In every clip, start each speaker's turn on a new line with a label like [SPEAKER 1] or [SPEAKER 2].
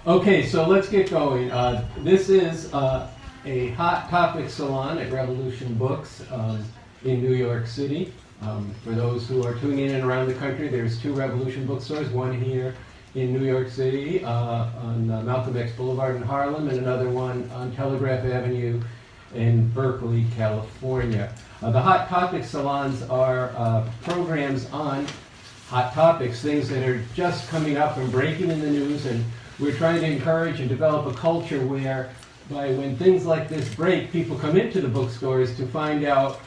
[SPEAKER 1] Okay, so let's get going. This is a hot topic salon at Revolution Books in New York City. For those who are tuning in and around the country, there's two Revolution bookstores, one here in New York City on Malcolm X Boulevard in Harlem, and another one on Telegraph Avenue in Berkeley, California. The hot topic salons are programs on hot topics, things that are just coming up and breaking in the news, and we're trying to encourage and develop a culture where when things like this break, people come into the bookstores to find out,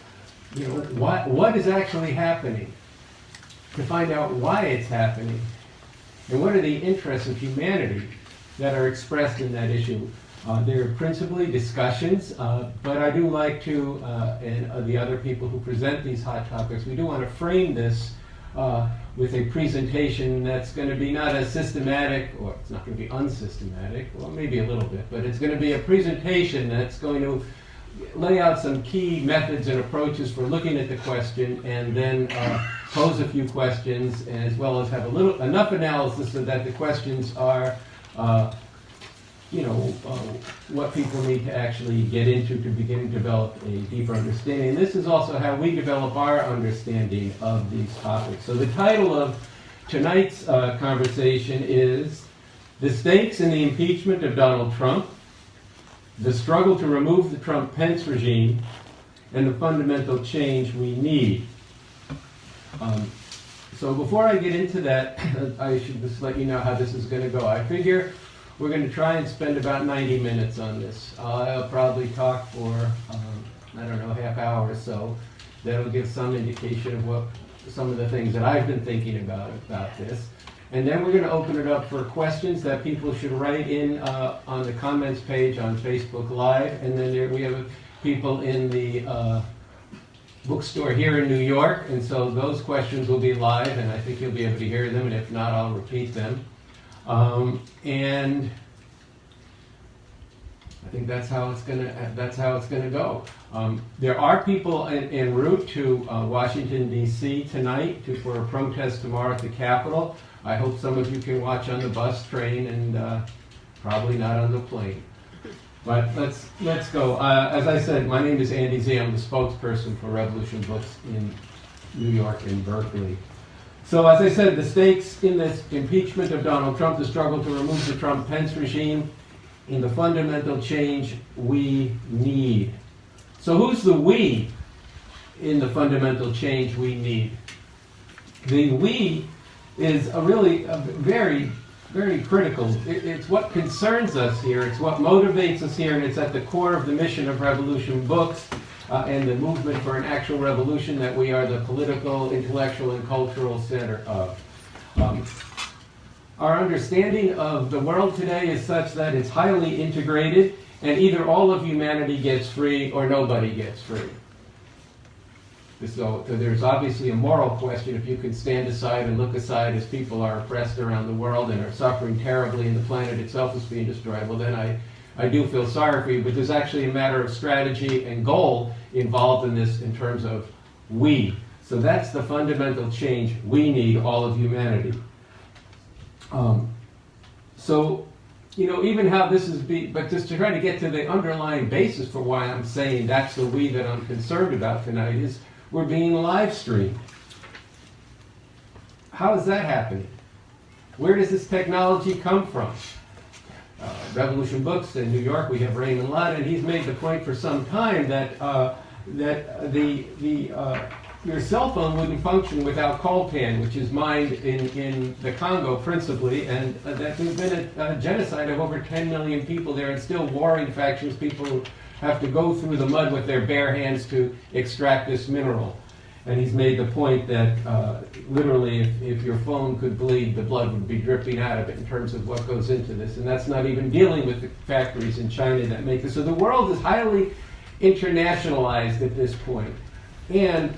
[SPEAKER 1] what is actually happening, to find out why it's happening, and what are the interests of humanity that are expressed in that issue. They're principally discussions, but I do like to, and the other people who present these hot topics, we do want to frame this with a presentation that's going to be not as systematic, or it's not going to be unsystematic, well maybe a little bit, but it's going to be a presentation that's going to lay out some key methods and approaches for looking at the question, and then pose a few questions, as well as have enough analysis so that the questions are what people need to actually get into to begin to develop a deeper understanding. And this is also how we develop our understanding of these topics. So the title of tonight's conversation is The Stakes in the Impeachment of Donald Trump, the Struggle to Remove the Trump-Pence Regime, and the Fundamental Change We Need. So before I get into that, I should just let you know how this is going to go. I figure we're going to try and spend about 90 minutes on this. I'll probably talk for, half hour or so. That'll give some indication of what some of the things that I've been thinking about this. And then we're going to open it up for questions that people should write in on the comments page on Facebook Live. And then we have people in the bookstore here in New York, and so those questions will be live, and I think you'll be able to hear them, and if not, I'll repeat them. And I think that's how it's gonna go. There are people en route to Washington D.C. tonight for a protest tomorrow at the Capitol. I hope some of you can watch on the bus, train, and probably not on the plane. But let's go. As I said, my name is Andy Z. I'm the spokesperson for Revolution Books in New York and Berkeley. So as I said, the stakes in this impeachment of Donald Trump, the struggle to remove the Trump-Pence regime, in the fundamental change we need. So who's the we in the fundamental change we need? The we is really very, very critical. It's what concerns us here, it's what motivates us here, and it's at the core of the mission of Revolution Books. And the movement for an actual revolution that we are the political, intellectual, and cultural center of. Our understanding of the world today is such that it's highly integrated, and either all of humanity gets free or nobody gets free. So there's obviously a moral question. If you can stand aside and look aside as people are oppressed around the world and are suffering terribly and the planet itself is being destroyed, well then I do feel sorry for you, but there's actually a matter of strategy and goal involved in this in terms of we. So that's the fundamental change we need, all of humanity. Even how this is but just to try to get to the underlying basis for why I'm saying that's the we that I'm concerned about tonight is we're being live streamed. How is that happening? Where does this technology come from? Revolution Books in New York, we have Raymond Lott, and he's made the point for some time that your cell phone wouldn't function without coltan, which is mined in the Congo principally, and that there's been a genocide of over 10 million people there, and still warring factions. People have to go through the mud with their bare hands to extract this mineral. And he's made the point that literally if your phone could bleed, the blood would be dripping out of it in terms of what goes into this. And that's not even dealing with the factories in China that make this. So the world is highly internationalized at this point. And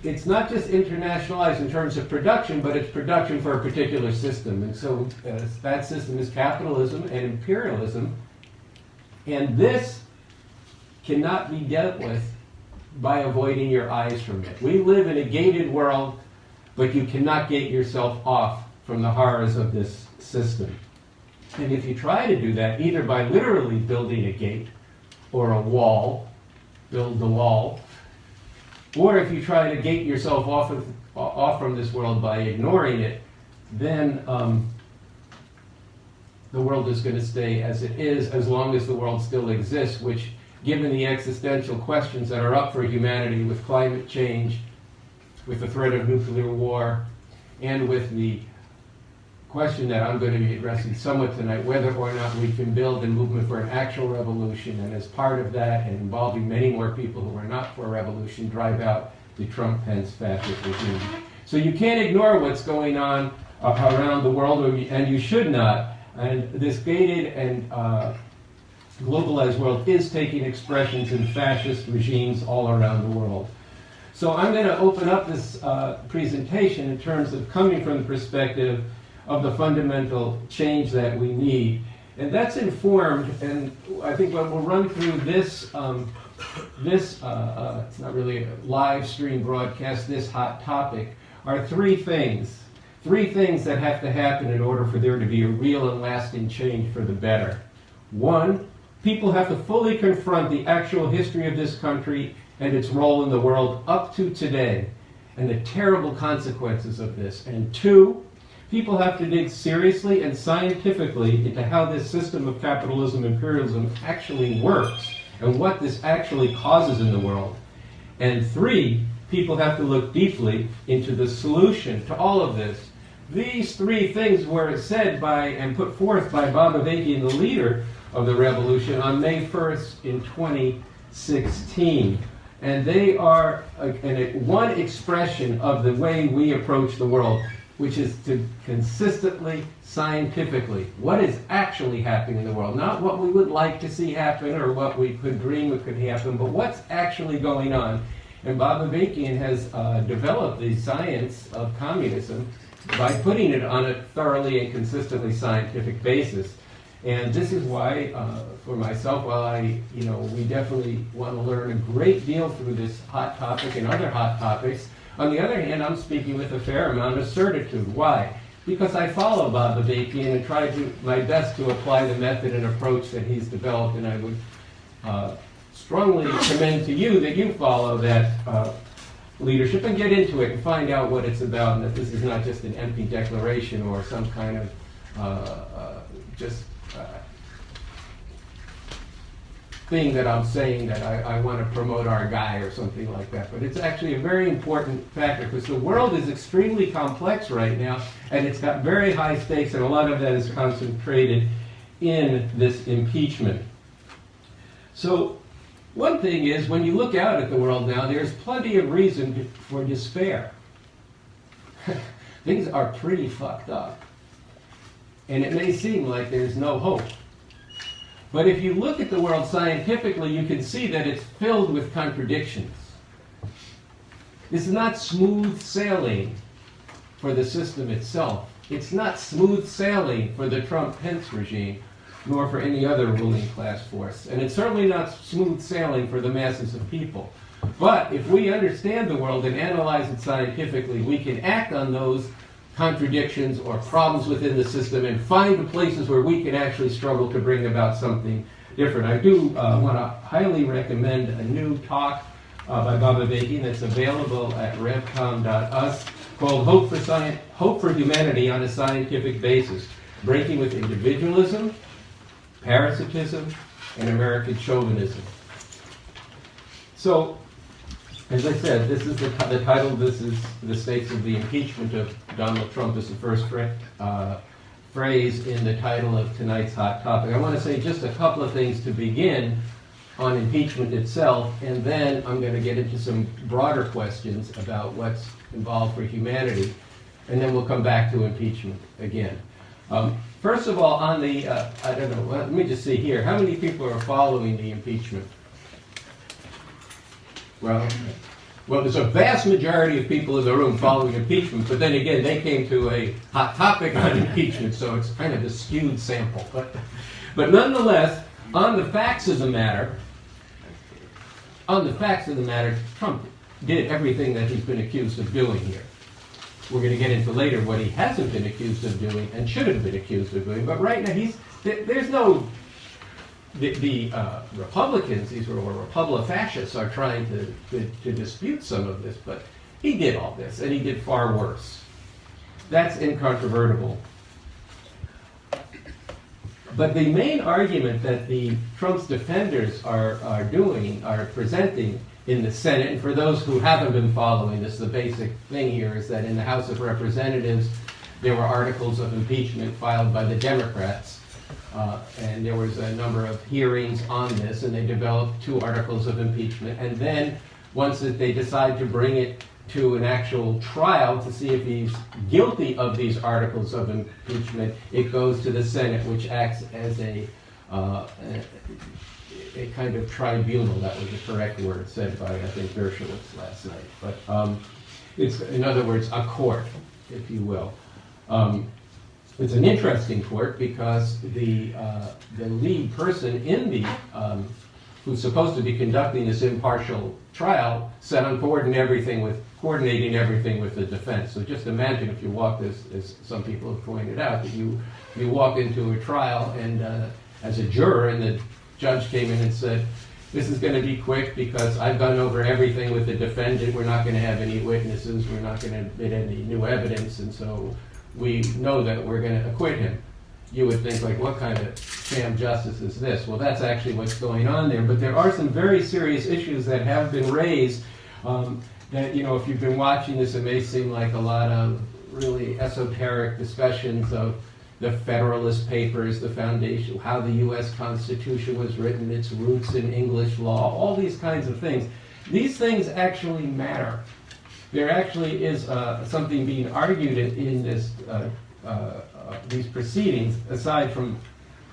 [SPEAKER 1] it's not just internationalized in terms of production, but it's production for a particular system. And so that system is capitalism and imperialism. And this cannot be dealt with by avoiding your eyes from it. We live in a gated world, but you cannot gate yourself off from the horrors of this system. And if you try to do that, either by literally building a gate or a wall, build the wall, or if you try to gate yourself off from this world by ignoring it, then the world is going to stay as it is as long as the world still exists, which, given the existential questions that are up for humanity with climate change, with the threat of nuclear war, and with the question that I'm going to be addressing somewhat tonight, whether or not we can build a movement for an actual revolution, and as part of that, and involving many more people who are not for a revolution, drive out the Trump-Pence fascist regime. So you can't ignore what's going on around the world, and you should not. And this gated and globalized world is taking expressions in fascist regimes all around the world. So I'm going to open up this presentation in terms of coming from the perspective of the fundamental change that we need. And that's informed, and I think we'll run through this, it's not really a live stream broadcast, this hot topic, are three things that have to happen in order for there to be a real and lasting change for the better. One, people have to fully confront the actual history of this country and its role in the world up to today, and the terrible consequences of this. And two, people have to dig seriously and scientifically into how this system of capitalism, imperialism actually works, and what this actually causes in the world. And three, people have to look deeply into the solution to all of this. These three things were said by and put forth by Bob Avakian, the leader of the revolution, on May 1st in 2016. And they are one expression of the way we approach the world, which is to consistently, scientifically, what is actually happening in the world. Not what we would like to see happen or what we could dream it could happen, but what's actually going on. And Bob Avakian has developed the science of communism by putting it on a thoroughly and consistently scientific basis. And this is why, for myself, while we definitely want to learn a great deal through this hot topic and other hot topics, on the other hand, I'm speaking with a fair amount of certitude. Why? Because I follow Bob Avakian and try to my best to apply the method and approach that he's developed, and I would strongly commend to you that you follow that leadership and get into it and find out what it's about, and that this is not just an empty declaration or some kind of thing that I'm saying that I want to promote our guy or something like that. But it's actually a very important factor, because the world is extremely complex right now, and it's got very high stakes, and a lot of that is concentrated in this impeachment. So one thing is, when you look out at the world now, there's plenty of reason for despair. Things are pretty fucked up. And it may seem like there's no hope. But if you look at the world scientifically, you can see that it's filled with contradictions. This is not smooth sailing for the system itself. It's not smooth sailing for the Trump-Pence regime, nor for any other ruling class force. And it's certainly not smooth sailing for the masses of people. But if we understand the world and analyze it scientifically, we can act on those contradictions or problems within the system and find the places where we can actually struggle to bring about something different. I do want to highly recommend a new talk by Bob Avakian that's available at revcom.us called Hope for Humanity on a Scientific Basis, Breaking with Individualism, Parasitism, and American Chauvinism. So, as I said, this is the title. This is the stakes of the impeachment of Donald Trump is the first phrase in the title of tonight's hot topic. I want to say just a couple of things to begin on impeachment itself, and then I'm going to get into some broader questions about what's involved for humanity, and then we'll come back to impeachment again. First of all, on the, I don't know, let me just see here. How many people are following the impeachment? Well, there's a vast majority of people in the room following impeachment, but then again, they came to a hot topic on impeachment, so it's kind of a skewed sample. But nonetheless, on the facts of the matter, Trump did everything that he's been accused of doing here. we're going to get into later what he hasn't been accused of doing and should have been accused of doing. But right now, there's no, the Republicans, these were Republi-fascists, are trying to dispute some of this, but he did all this, and he did far worse. That's incontrovertible. But the main argument that the Trump's defenders are presenting in the Senate, and for those who haven't been following this, the basic thing here is that in the House of Representatives, there were articles of impeachment filed by the Democrats, and there was a number of hearings on this, and they developed 2 articles of impeachment. And then, once they decide to bring it to an actual trial to see if he's guilty of these articles of impeachment, it goes to the Senate, which acts as a kind of tribunal. That was the correct word said by, I think, Dershowitz last night. But it's, in other words, a court, if you will. It's an interesting court because the lead person in the who's supposed to be conducting this impartial trial said, "I'm coordinating everything with the defense." So just imagine if you walk, as some people have pointed out, that you walk into a trial and as a juror, and the judge came in and said, "This is going to be quick because I've gone over everything with the defendant. We're not going to have any witnesses. We're not going to admit any new evidence, and so we know that we're going to acquit him." You would think, like, what kind of sham justice is this? Well, that's actually what's going on there. But there are some very serious issues that have been raised that, you know, if you've been watching this, it may seem like a lot of really esoteric discussions of the Federalist Papers, the foundation, how the U.S. Constitution was written, its roots in English law, all these kinds of things. These things actually matter. There actually is something being argued in this these proceedings, aside from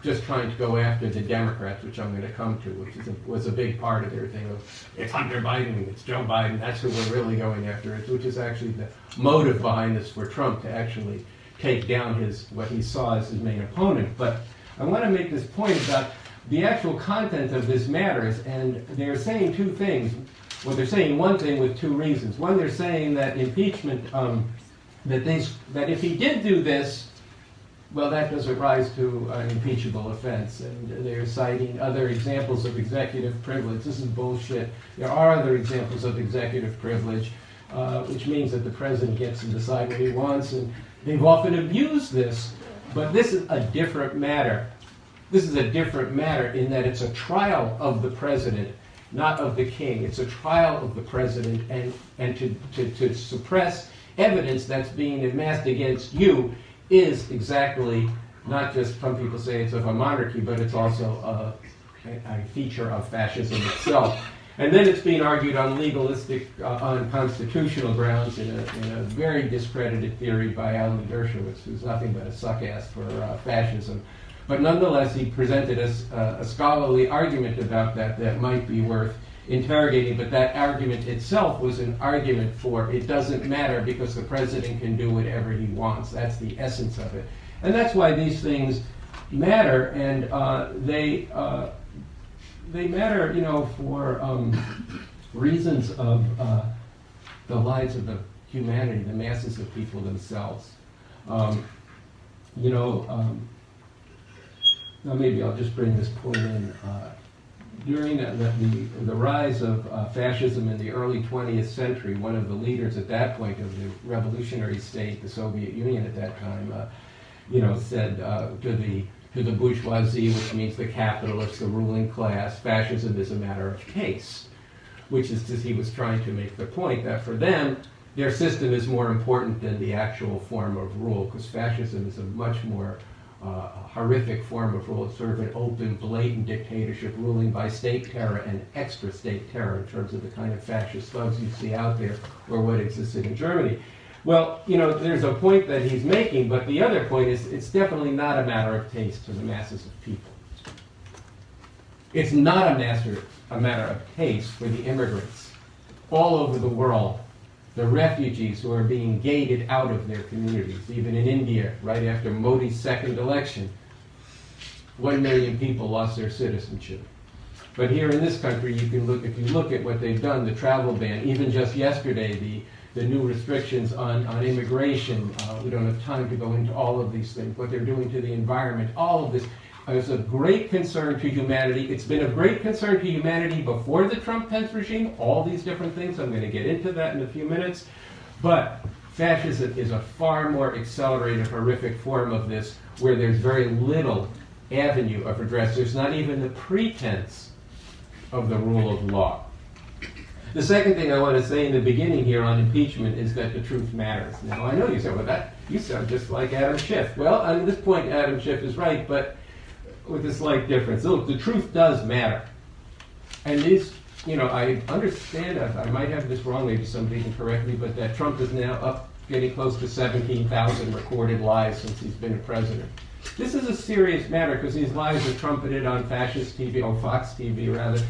[SPEAKER 1] just trying to go after the Democrats, which I'm going to come to, which was a big part of their thing of, it's Hunter Biden, it's Joe Biden, that's who we're really going after, which is actually the motive behind this for Trump to actually take down what he saw as his main opponent. But I want to make this point about the actual content of this matters, and they're saying 2 things. Well, they're saying one thing with 2 reasons. One, they're saying that impeachment, that if he did do this, well, that doesn't rise to an impeachable offense. And they're citing other examples of executive privilege. This is bullshit. There are other examples of executive privilege, which means that the president gets to decide what he wants. And they've often abused this. But this is a different matter. This is a different matter in that it's a trial of the president, not of the king. It's a trial of the president, and to suppress evidence that's being amassed against you is exactly, not just, some people say it's of a monarchy, but it's also a feature of fascism itself. And then it's being argued on legalistic, on constitutional grounds in a very discredited theory by Alan Dershowitz, who's nothing but a suckass for fascism. But nonetheless, he presented us a scholarly argument about that might be worth interrogating, but that argument itself was an argument for it doesn't matter because the president can do whatever he wants. That's the essence of it. And that's why these things matter, and they matter, you know, for reasons of the lives of the humanity, the masses of people themselves. Now maybe I'll just bring this point in. During the rise of fascism in the early 20th century, one of the leaders at that point of the revolutionary state, the Soviet Union at that time, said to the bourgeoisie, which means the capitalists, the ruling class, fascism is a matter of taste, which is he was trying to make the point that for them, their system is more important than the actual form of rule, because fascism is a much more horrific form of rule. It's sort of an open, blatant dictatorship ruling by state terror and extra state terror in terms of the kind of fascist thugs you see out there or what existed in Germany. Well, there's a point that he's making, but the other point is it's definitely not a matter of taste to the masses of people. It's not a matter of taste for the immigrants all over the world, the refugees who are being gated out of their communities. Even in India, right after Modi's second election, 1 million people lost their citizenship. But here in this country, if you look at what they've done, the travel ban, even just yesterday, the new restrictions on immigration. We don't have time to go into all of these things, what they're doing to the environment, all of this is of great concern to humanity. It's been of great concern to humanity before the Trump-Pence regime, all these different things. I'm going to get into that in a few minutes. But fascism is a far more accelerated, horrific form of this, where there's very little avenue of redress. There's not even the pretense of the rule of law. The second thing I want to say in the beginning here on impeachment is that the truth matters. Now, I know you said, well, that you sound just like Adam Schiff. Well, at this point, Adam Schiff is right, but with a slight difference. Look, the truth does matter. And these, I understand, I might have this wrong, maybe somebody can correct me, but that Trump is now up getting close to 17,000 recorded lies since he's been president. This is a serious matter because these lies are trumpeted on fascist TV, or Fox TV rather,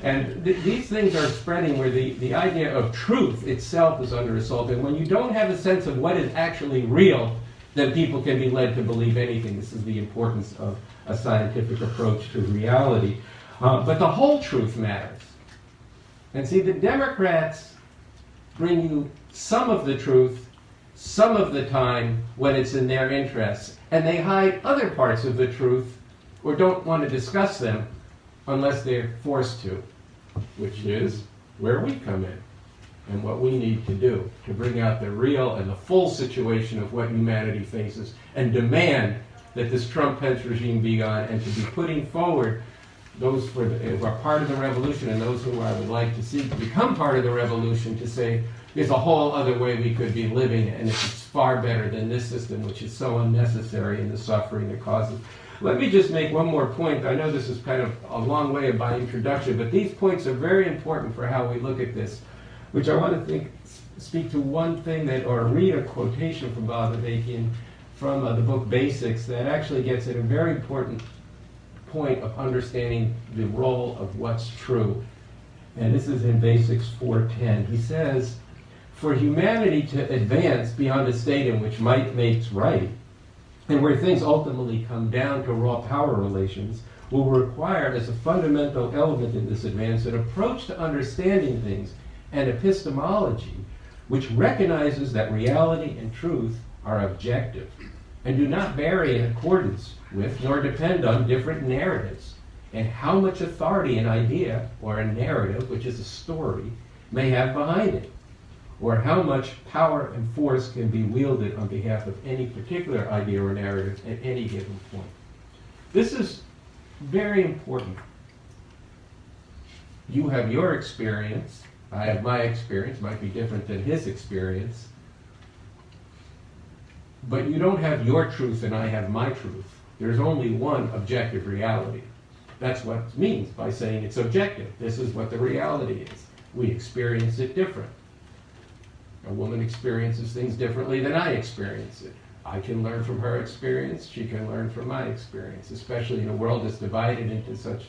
[SPEAKER 1] and these things are spreading where the idea of truth itself is under assault. And when you don't have a sense of what is actually real, then people can be led to believe anything. This is the importance of a scientific approach to reality. But the whole truth matters. And see, the Democrats bring you some of the truth some of the time when it's in their interests, and they hide other parts of the truth or don't want to discuss them unless they're forced to, which is where we come in and what we need to do to bring out the real and the full situation of what humanity faces and demand that this Trump-Pence regime be gone, and to be putting forward those who are part of the revolution and those who I would like to see become part of the revolution to say there's a whole other way we could be living, and it's far better than this system, which is so unnecessary in the suffering it causes. Let me just make one more point. I know this is kind of a long way of my introduction, but these points are very important for how we look at this, which I want to speak to one thing or read a quotation from Bob Avakian from the book Basics that actually gets at a very important point of understanding the role of what's true. And this is in Basics 4:10. He says, for humanity to advance beyond a state in which might makes right, and where things ultimately come down to raw power relations, will require as a fundamental element in this advance an approach to understanding things and epistemology which recognizes that reality and truth are objective and do not vary in accordance with nor depend on different narratives, and how much authority an idea or a narrative, which is a story, may have behind it, or how much power and force can be wielded on behalf of any particular idea or narrative at any given point. This is very important. You have your experience, I have my experience, might be different than his experience, but you don't have your truth and I have my truth. There's only one objective reality. That's what it means by saying it's objective. This is what the reality is. We experience it different. A woman experiences things differently than I experience it. I can learn from her experience, she can learn from my experience, especially in a world that's divided into such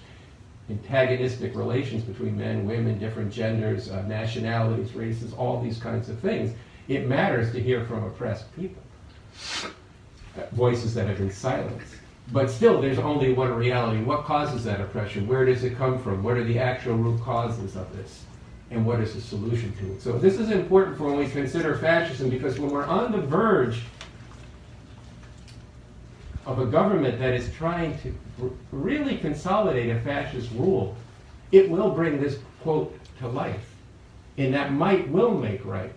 [SPEAKER 1] antagonistic relations between men, women, different genders, nationalities, races, all these kinds of things. It matters to hear from oppressed people, voices that have been silenced. But still, there's only one reality. What causes that oppression? Where does it come from? What are the actual root causes of this? And what is the solution to it? So this is important for when we consider fascism, because when we're on the verge of a government that is trying to really consolidate a fascist rule, it will bring this quote to life. And that might will make right.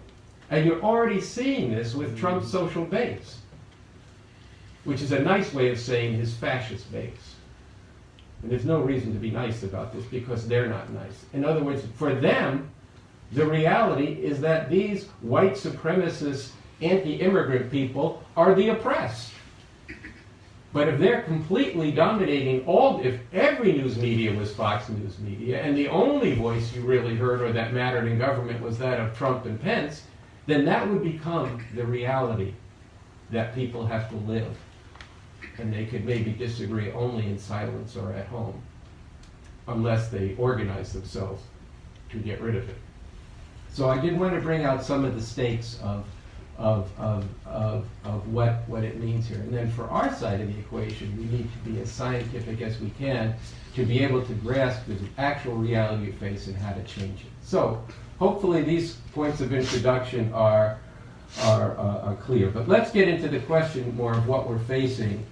[SPEAKER 1] And you're already seeing this with Trump's social base, which is a nice way of saying his fascist base. And there's no reason to be nice about this because they're not nice. In other words, for them, the reality is that these white supremacist, anti-immigrant people are the oppressed. But if they're completely dominating if every news media was Fox News media, and the only voice you really heard or that mattered in government was that of Trump and Pence, then that would become the reality that people have to live. And they could maybe disagree only in silence or at home, unless they organize themselves to get rid of it. So I did want to bring out some of the stakes of what it means here. And then for our side of the equation, we need to be as scientific as we can to be able to grasp the actual reality you face and how to change it. So hopefully these points of introduction are clear. But let's get into the question more of what we're facing,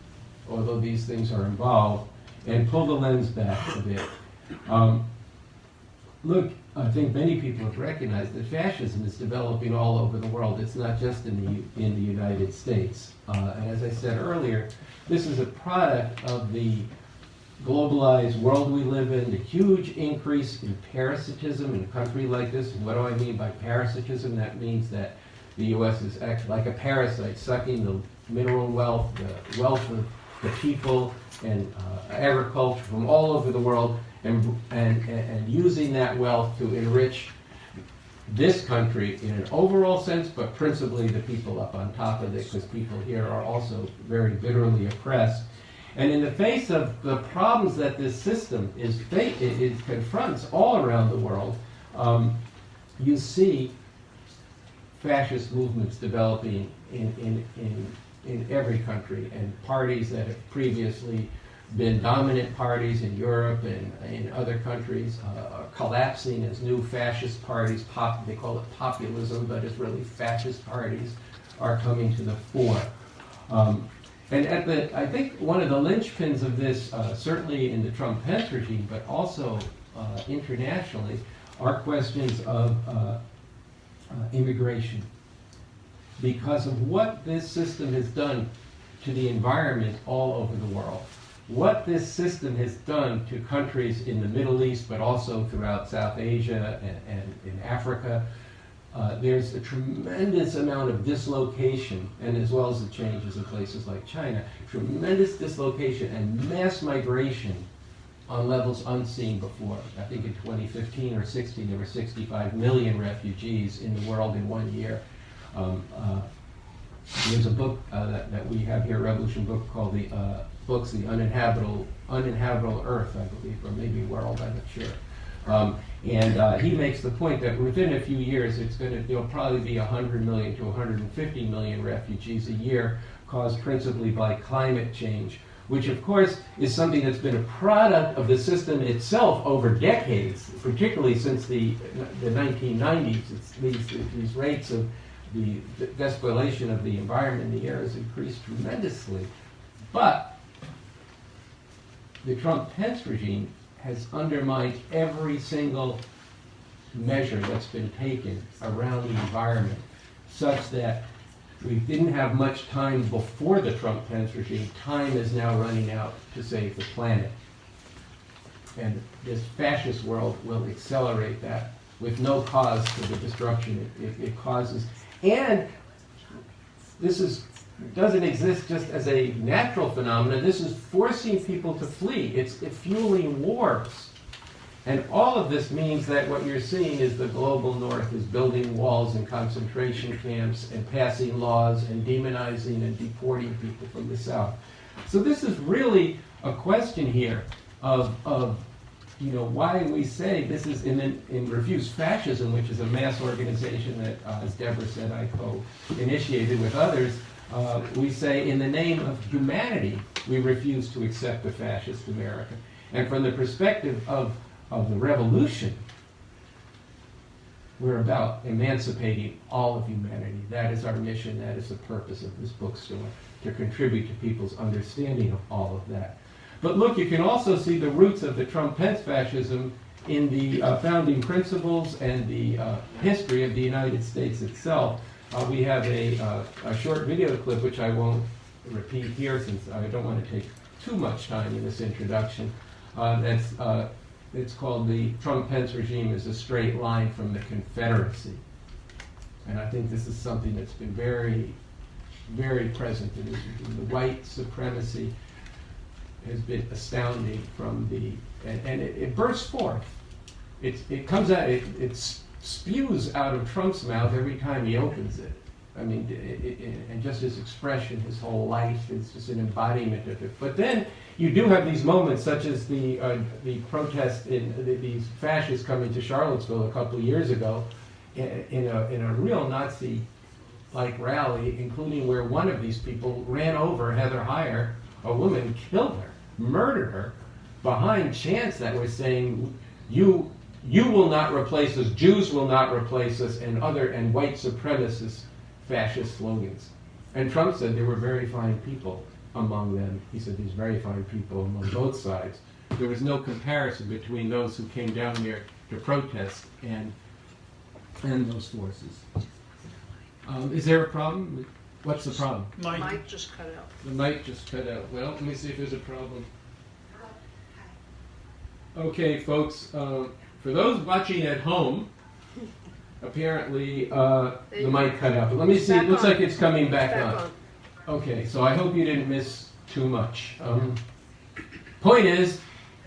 [SPEAKER 1] although these things are involved, and pull the lens back a bit. Look, I think many people have recognized that fascism is developing all over the world. It's not just in the United States. And as I said earlier, this is a product of the globalized world we live in, the huge increase in parasitism in a country like this. And what do I mean by parasitism? That means that the U.S. is actually like a parasite, sucking the mineral wealth, the wealth of the people and agriculture from all over the world, and using that wealth to enrich this country in an overall sense, but principally the people up on top of it, because people here are also very bitterly oppressed. And in the face of the problems that this system it confronts all around the world, you see fascist movements developing in every country, and parties that have previously been dominant parties in Europe and in other countries are collapsing as new fascist parties. They call it populism, but it's really fascist parties are coming to the fore. And I think one of the linchpins of this, certainly in the Trump-Pence regime, but also internationally, are questions of immigration. Because of what this system has done to the environment all over the world, what this system has done to countries in the Middle East, but also throughout South Asia and in Africa, there's a tremendous amount of dislocation, and as well as the changes in places like China, tremendous dislocation and mass migration on levels unseen before. I think in 2015 or 16, there were 65 million refugees in the world in 1 year. There's a book that we have here, a Revolution book, called The Uninhabitable Earth, I believe, or maybe World, I'm not sure. And he makes the point that within a few years, there'll probably be 100 million to 150 million refugees a year, caused principally by climate change, which of course is something that's been a product of the system itself over decades, particularly since the 1990s. These rates of the despoilation of the environment in the air has increased tremendously. But the Trump-Pence regime has undermined every single measure that's been taken around the environment, such that we didn't have much time before the Trump-Pence regime. Time is now running out to save the planet. And this fascist world will accelerate that with no cause for the destruction it causes. And this doesn't exist just as a natural phenomenon. This is forcing people to flee. It's fueling wars. And all of this means that what you're seeing is the global north is building walls and concentration camps and passing laws and demonizing and deporting people from the south. So this is really a question here of why we say this is in Refuse Fascism, which is a mass organization that, as Deborah said, I co-initiated with others. We say, in the name of humanity, we refuse to accept a fascist America. And from the perspective of the revolution, we're about emancipating all of humanity. That is our mission. That is the purpose of this bookstore, to contribute to people's understanding of all of that. But look, you can also see the roots of the Trump-Pence fascism in the founding principles and the history of the United States itself. We have a short video clip, which I won't repeat here since I don't want to take too much time in this introduction. It's called "The Trump-Pence Regime is a Straight Line from the Confederacy." And I think this is something that's been very, very present in this regime. The white supremacy has been astounding from and it bursts forth. It comes out, it spews out of Trump's mouth every time he opens it. I mean, and just his expression, his whole life is just an embodiment of it. But then you do have these moments, such as the protest these fascists coming to Charlottesville a couple of years ago, in a real Nazi-like rally, including where one of these people ran over Heather Heyer, a woman, killed her, murdered her, behind chants that were saying, "You You will not replace us, Jews will not replace us, and white supremacist fascist slogans. And Trump said there were very fine people among them. He said there's very fine people among both sides. There was no comparison between those who came down there to protest and those forces. Is there a problem? What's the problem?
[SPEAKER 2] Mic just cut out.
[SPEAKER 1] The mic just cut out. Well, let me see if there's a problem. Okay, folks, for those watching at home, apparently the mic cut out. But let me see, it looks like it's coming back on. Okay, so I hope you didn't miss too much. Point is,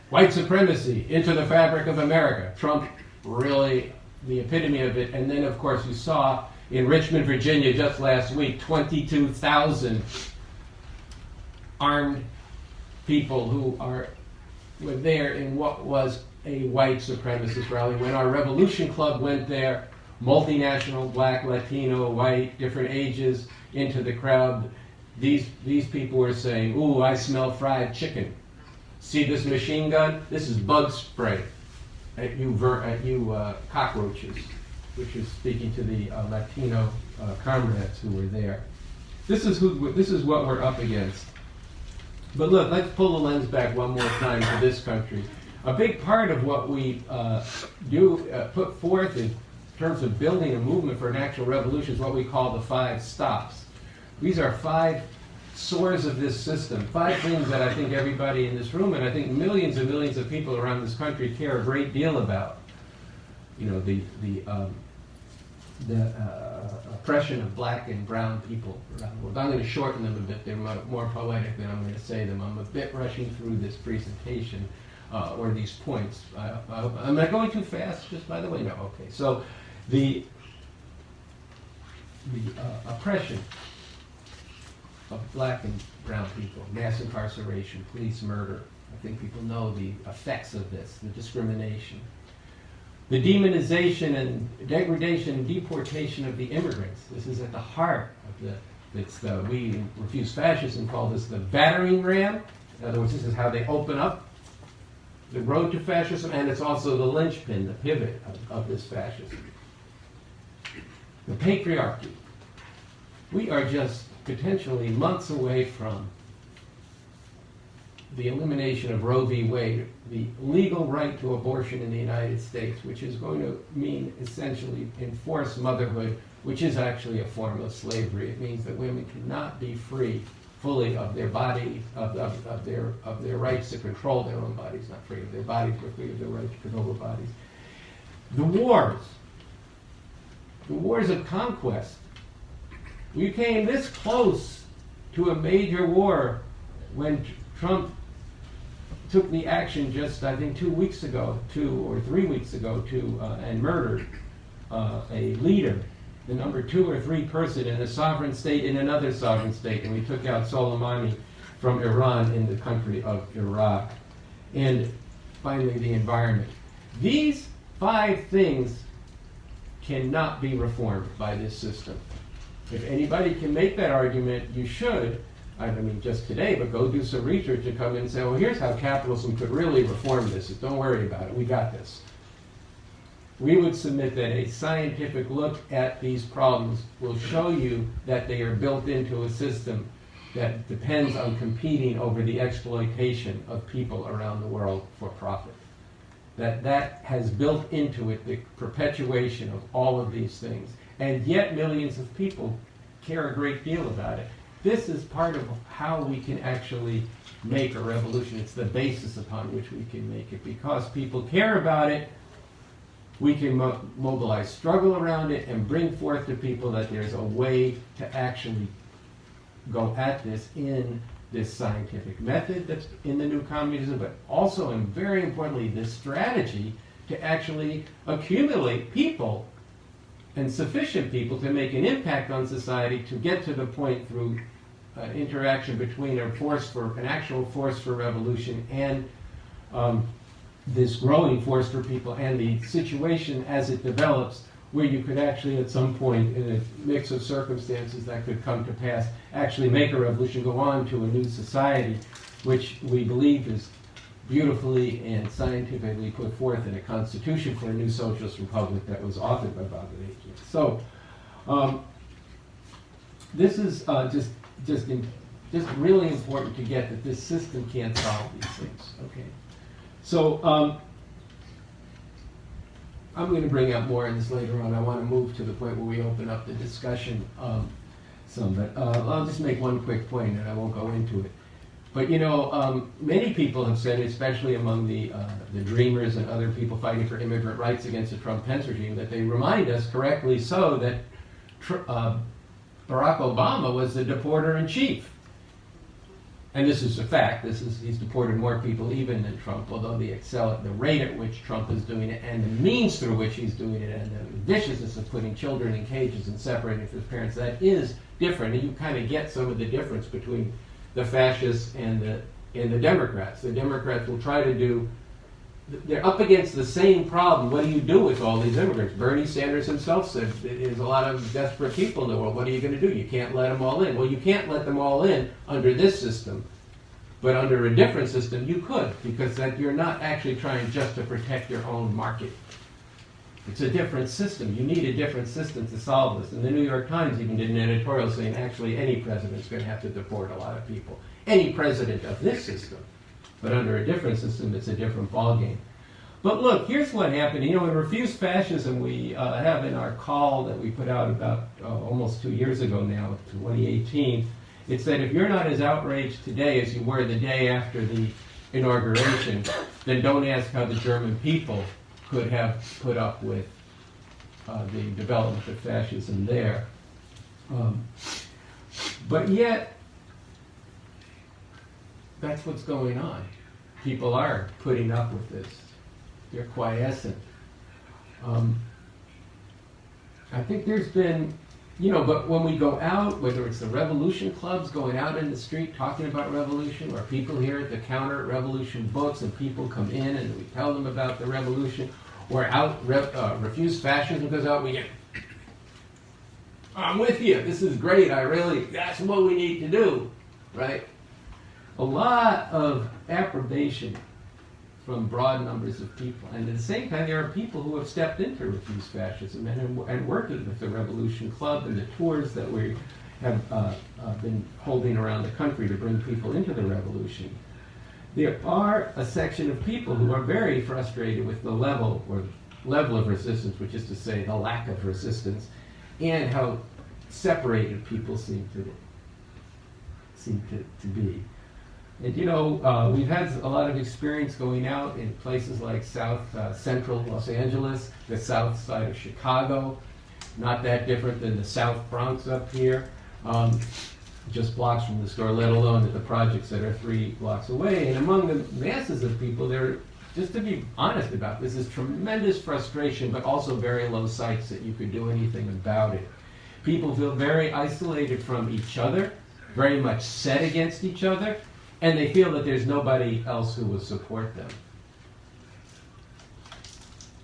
[SPEAKER 1] white supremacy into the fabric of America. Trump really the epitome of it. And then, of course, you saw in Richmond, Virginia, just last week, 22,000 armed people who were there in what was a white supremacist rally. When our Revolution Club went there, multinational, black, Latino, white, different ages, into the crowd, these people were saying, "Ooh, I smell fried chicken. See this machine gun? This is bug spray at you cockroaches," which is speaking to the Latino comrades who were there. This is what we're up against. But look, let's pull the lens back one more time to this country. A big part of what we put forth in terms of building a movement for an actual revolution is what we call the 5 stops. These are 5 sores of this system, 5 things that I think everybody in this room, and I think millions and millions of people around this country care a great deal about. You know, the oppression of black and brown people around the world. I'm going to shorten them a bit. They're more poetic than I'm going to say them. I'm a bit rushing through this presentation, or these points. I'm not going too fast, just by the way. No, okay. So the oppression of black and brown people, mass incarceration, police murder. I think people know the effects of this, the discrimination. The demonization and degradation and deportation of the immigrants. This is at the heart of we in Refuse Fascism call this the battering ram. In other words, this is how they open up the road to fascism, and it's also the linchpin, the pivot of this fascism. The patriarchy. We are just potentially months away from the elimination of Roe v. Wade, the legal right to abortion in the United States, which is going to mean essentially enforced motherhood, which is actually a form of slavery. It means that women cannot be free fully of their body, of their rights to control their own bodies, not free of their bodies, but free of their right to control their bodies. The wars of conquest. We came this close to a major war when Trump took the action just, I think, 2 weeks ago, 2 or 3 weeks ago, and murdered a leader, the number 2 or 3 person in a sovereign state in another sovereign state, and we took out Soleimani from Iran in the country of Iraq. And finally, the environment. These 5 things cannot be reformed by this system. If anybody can make that argument, you should. I mean, just today, but go do some research and come in and say, well, here's how capitalism could really reform this. Don't worry about it. We got this. We would submit that a scientific look at these problems will show you that they are built into a system that depends on competing over the exploitation of people around the world for profit. That has built into it the perpetuation of all of these things. And yet millions of people care a great deal about it. This is part of how we can actually make a revolution. It's the basis upon which we can make it. Because people care about it, we can mobilize struggle around it and bring forth to people that there's a way to actually go at this in this scientific method that's in the new communism, but also, and very importantly, this strategy to actually accumulate people and sufficient people to make an impact on society to get to the point through interaction between an actual force for revolution and this growing force for people, and the situation as it develops where you could actually at some point in a mix of circumstances that could come to pass actually make a revolution, go on to a new society, which we believe is beautifully and scientifically put forth in a constitution for a new socialist republic that was authored by Bob and H. So this is just really important to get that this system can't solve these things. Okay, so I'm going to bring up more of this later on. I want to move to the point where we open up the discussion some, but I'll just make one quick point and I won't go into it. But you know, many people have said, especially among the Dreamers and other people fighting for immigrant rights against the Trump-Pence regime, that they remind us, correctly so, that Barack Obama was the deporter-in-chief. And this is a fact. He's deported more people even than Trump, although the rate at which Trump is doing it and the means through which he's doing it and the viciousness of putting children in cages and separating from their parents, that is different. And you kind of get some of the difference between the fascists and the Democrats. The Democrats will try to do, they're up against the same problem. What do you do with all these immigrants? Bernie Sanders himself said there's a lot of desperate people in the world. What are you going to do? You can't let them all in. Well, you can't let them all in under this system, but under a different system you could, because that you're not actually trying just to protect your own market. It's a different system. You need a different system to solve this. And the New York Times even did an editorial saying actually any president's going to have to deport a lot of people. Any president of this system. But under a different system, it's a different ballgame. But look, here's what happened. You know, in Refuse Fascism, we have in our call that we put out about almost 2 years ago now, 2018, it said if you're not as outraged today as you were the day after the inauguration, then don't ask how the German people could have put up with the development of fascism there. But yet, that's what's going on. People are putting up with this. They're quiescent. I think there's been, you know, but when we go out, whether it's the revolution clubs going out in the street talking about revolution, or people here at the counter at Revolution Books and people come in and we tell them about the revolution, or out, Refuse Fascism goes out, we get, I'm with you, this is great, that's what we need to do, right? A lot of approbation from broad numbers of people. And at the same time, there are people who have stepped into Refuse Fascism and working with the Revolution Club and the tours that we have been holding around the country to bring people into the revolution. There are a section of people who are very frustrated with the level of resistance, which is to say the lack of resistance, and how separated people seem to be. And you know, we've had a lot of experience going out in places like central Los Angeles, the south side of Chicago, not that different than the South Bronx up here, just blocks from the store, let alone at the projects that are 3 blocks away. And among the masses of people, there, just to be honest about this, is tremendous frustration, but also very low sights that you could do anything about it. People feel very isolated from each other, very much set against each other, and they feel that there's nobody else who will support them.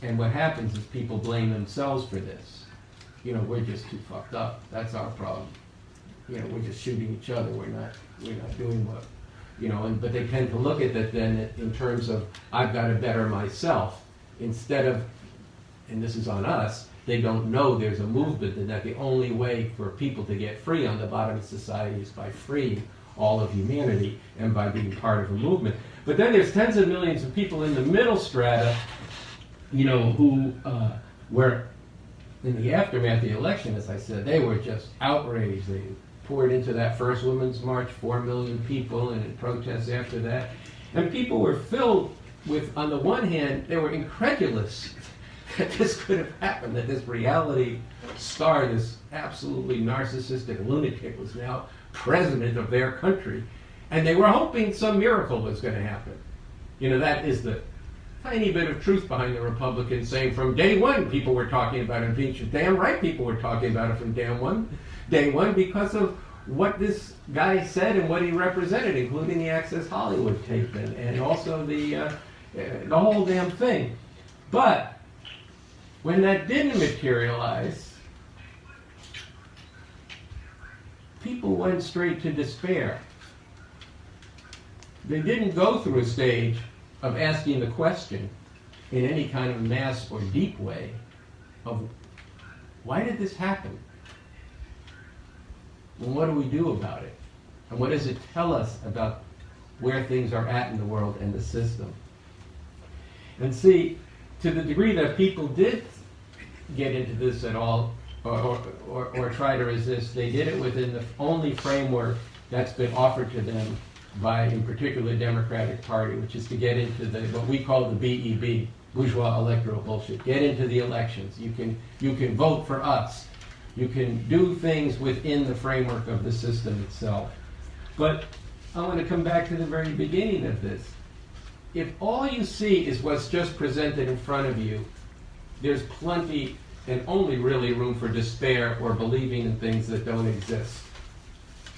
[SPEAKER 1] And what happens is people blame themselves for this. You know, we're just too fucked up. That's our problem. You know, we're just shooting each other. We're not doing what, you know. But they tend to look at that then in terms of I've got to better myself, instead of, and this is on us. They don't know there's a movement and that the only way for people to get free on the bottom of society is by freeing all of humanity and by being part of a movement. But then there's tens of millions of people in the middle strata, you know, who were in the aftermath of the election, as I said, they were just outraged. They poured into that first Women's March, 4 million people, and in protests after that. And people were filled with, on the one hand, they were incredulous that this could have happened, that this reality star, this absolutely narcissistic lunatic, was now president of their country. And they were hoping some miracle was going to happen. You know, that is the tiny bit of truth behind the Republicans saying from day one people were talking about impeachment. Damn right people were talking about it from day one because of what this guy said and what he represented, including the Access Hollywood tape and also the whole damn thing. But when that didn't materialize, people went straight to despair. They didn't go through a stage of asking the question in any kind of mass or deep way of why did this happen? And what do we do about it? And what does it tell us about where things are at in the world and the system? And see, to the degree that people did get into this at all, or try to resist, they did it within the only framework that's been offered to them by, in particular, the Democratic Party, which is to get into what we call the BEB, bourgeois electoral bullshit. Get into the elections. You can vote for us. You can do things within the framework of the system itself. But I want to come back to the very beginning of this. If all you see is what's just presented in front of you, there's plenty and only really room for despair or believing in things that don't exist.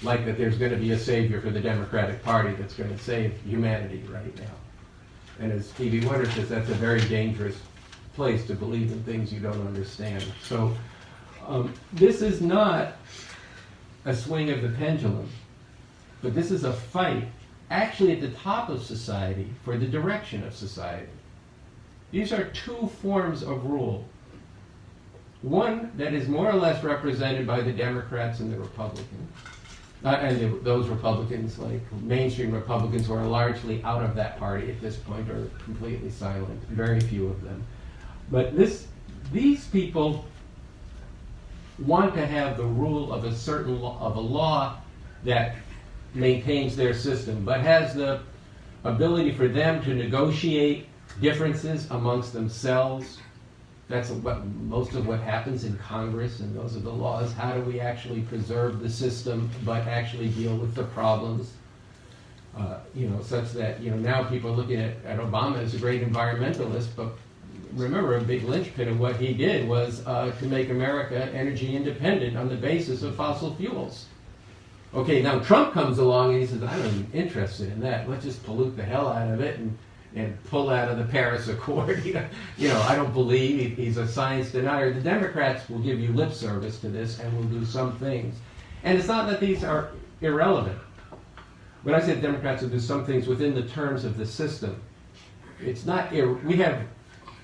[SPEAKER 1] Like that there's going to be a savior for the Democratic Party that's going to save humanity right now. And as Stevie Wonder says, that's a very dangerous place to believe in things you don't understand. So this is not a swing of the pendulum, but this is a fight actually at the top of society for the direction of society. These are two forms of rule. One that is more or less represented by the Democrats and the Republicans, those Republicans, like mainstream Republicans, who are largely out of that party at this point, are completely silent, very few of them. But these people want to have the rule of a certain of a law that maintains their system, but has the ability for them to negotiate differences amongst themselves. That's most of what happens in Congress, and those are the laws. How do we actually preserve the system, but actually deal with the problems? Such that now people are looking at Obama as a great environmentalist, but remember, a big linchpin of what he did was to make America energy independent on the basis of fossil fuels. Okay, now Trump comes along and he says, I'm not even interested in that. Let's just pollute the hell out of it and pull out of the Paris Accord. I don't believe he's a science denier. The Democrats will give you lip service to this and will do some things. And it's not that these are irrelevant. When I say the Democrats will do some things within the terms of the system, it's not irrelevant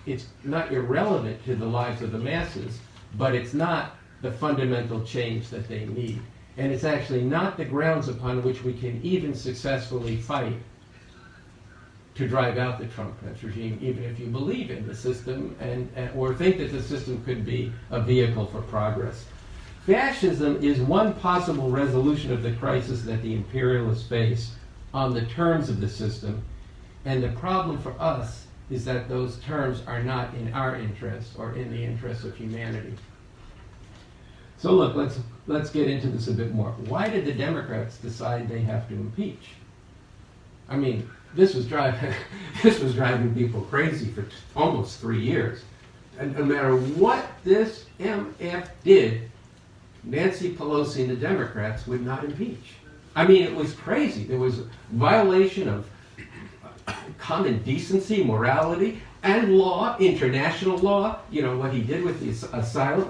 [SPEAKER 1] to the lives of the masses, but it's not the fundamental change that they need. And it's actually not the grounds upon which we can even successfully fight to drive out the Trump-Pence regime, even if you believe in the system or think that the system could be a vehicle for progress. Fascism is one possible resolution of the crisis that the imperialists face on the terms of the system, and the problem for us is that those terms are not in our interest or in the interest of humanity. So look, let's get into this a bit more. Why did the Democrats decide they have to impeach? I mean, this was driving people crazy for almost 3 years. And no matter what this MF did, Nancy Pelosi and the Democrats would not impeach. I mean, it was crazy. There was violation of common decency, morality, and law, international law. What he did with the asylum.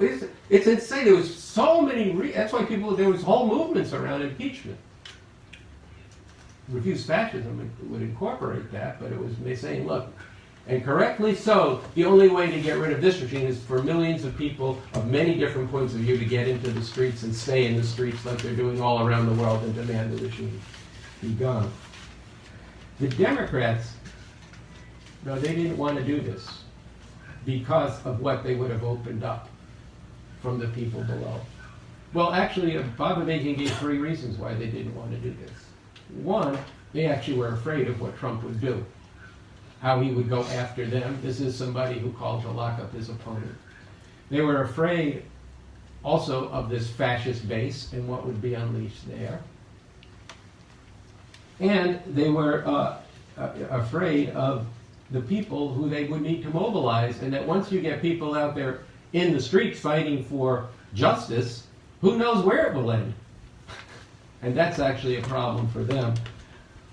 [SPEAKER 1] It's insane. There was so many, that's why there was whole movements around impeachment. Refuse fascism would incorporate that, but it was saying, look, and correctly so, the only way to get rid of this regime is for millions of people of many different points of view to get into the streets and stay in the streets like they're doing all around the world and demand the regime be gone. The Democrats, no, they didn't want to do this because of what they would have opened up from the people below. Well, actually, Bob Abakian gave 3 reasons why they didn't want to do this. One, they actually were afraid of what Trump would do, how he would go after them. This is somebody who called to lock up his opponent. They were afraid also of this fascist base and what would be unleashed there. And they were afraid of the people who they would need to mobilize, and that once you get people out there in the streets fighting for justice, who knows where it will end? And that's actually a problem for them.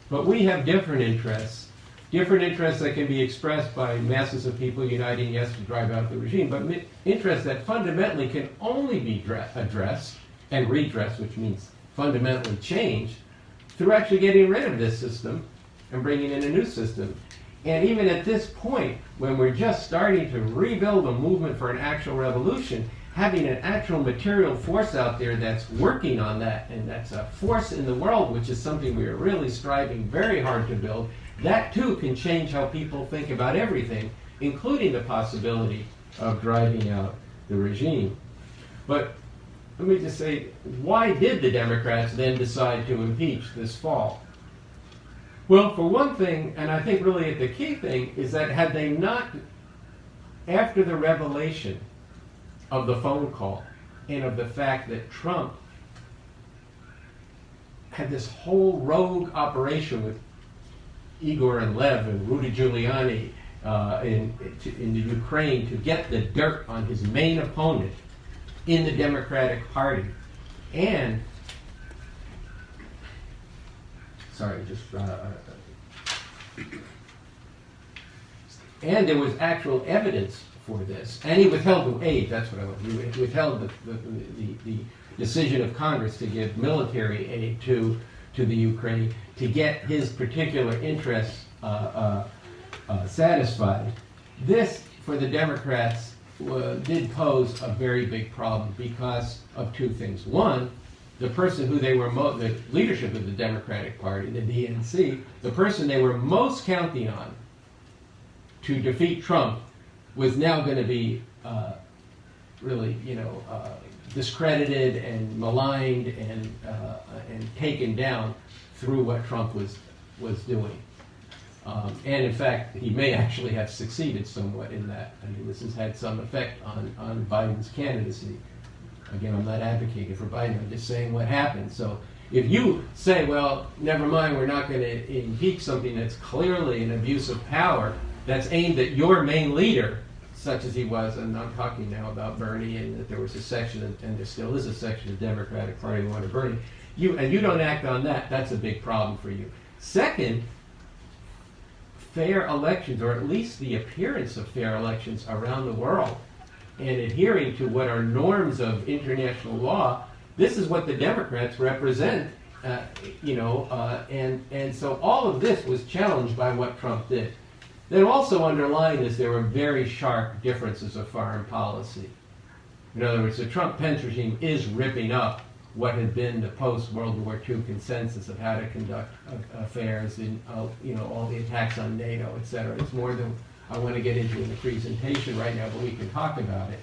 [SPEAKER 1] But we have different interests that can be expressed by masses of people uniting, yes, to drive out the regime, but interests that fundamentally can only be addressed and redressed, which means fundamentally changed, through actually getting rid of this system and bringing in a new system. And even at this point, when we're just starting to rebuild a movement for an actual revolution, having an actual material force out there that's working on that, and that's a force in the world, which is something we are really striving very hard to build, that too can change how people think about everything, including the possibility of driving out the regime. But let me just say, why did the Democrats then decide to impeach this fall? Well, for one thing, and I think really the key thing, is that had they not, after the revelation of the phone call and of the fact that Trump had this whole rogue operation with Igor and Lev and Rudy Giuliani in the Ukraine to get the dirt on his main opponent in the Democratic Party, and and there was actual evidence for this, and he withheld the aid. That's what I want. He withheld the decision of Congress to give military aid to the Ukraine to get his particular interests satisfied. This, for the Democrats, did pose a very big problem because of two things. One, the person who they were, the leadership of the Democratic Party, the DNC, the person they were most counting on to defeat Trump was now going to be really, discredited and maligned and taken down through what Trump was doing. And in fact, he may actually have succeeded somewhat in that. I mean, this has had some effect on Biden's candidacy. Again, I'm not advocating for Biden, I'm just saying what happened. So if you say, well, never mind, we're not going to impeach something that's clearly an abuse of power, that's aimed at your main leader, such as he was, and I'm talking now about Bernie, and that there was a section, and there still is a section of the Democratic Party who wanted Bernie, and you don't act on that, that's a big problem for you. Second, fair elections, or at least the appearance of fair elections around the world, and adhering to what are norms of international law, this is what the Democrats represent, and so all of this was challenged by what Trump did. Then also underlying this, there were very sharp differences of foreign policy. In other words, the Trump-Pence regime is ripping up what had been the post-World War II consensus of how to conduct affairs in, all the attacks on NATO, et cetera. It's more than I want to get into in the presentation right now, but we can talk about it.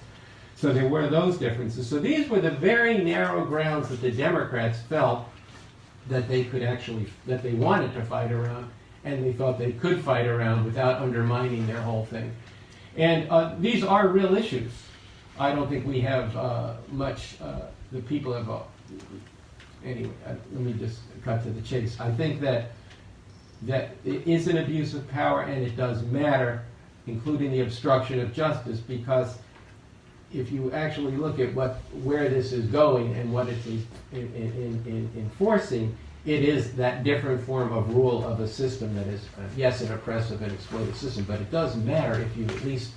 [SPEAKER 1] So there were those differences. So these were the very narrow grounds that the Democrats felt that they could actually, that they wanted to fight around, and they thought they could fight around without undermining their whole thing. And these are real issues. I don't think we have much, the people have, anyway, let me just cut to the chase. I think that it is an abuse of power, and it does matter, including the obstruction of justice, because if you actually look at where this is going and what it's enforcing, it is that different form of rule of a system that is, yes, an oppressive and exploitive system, but it does matter if you at least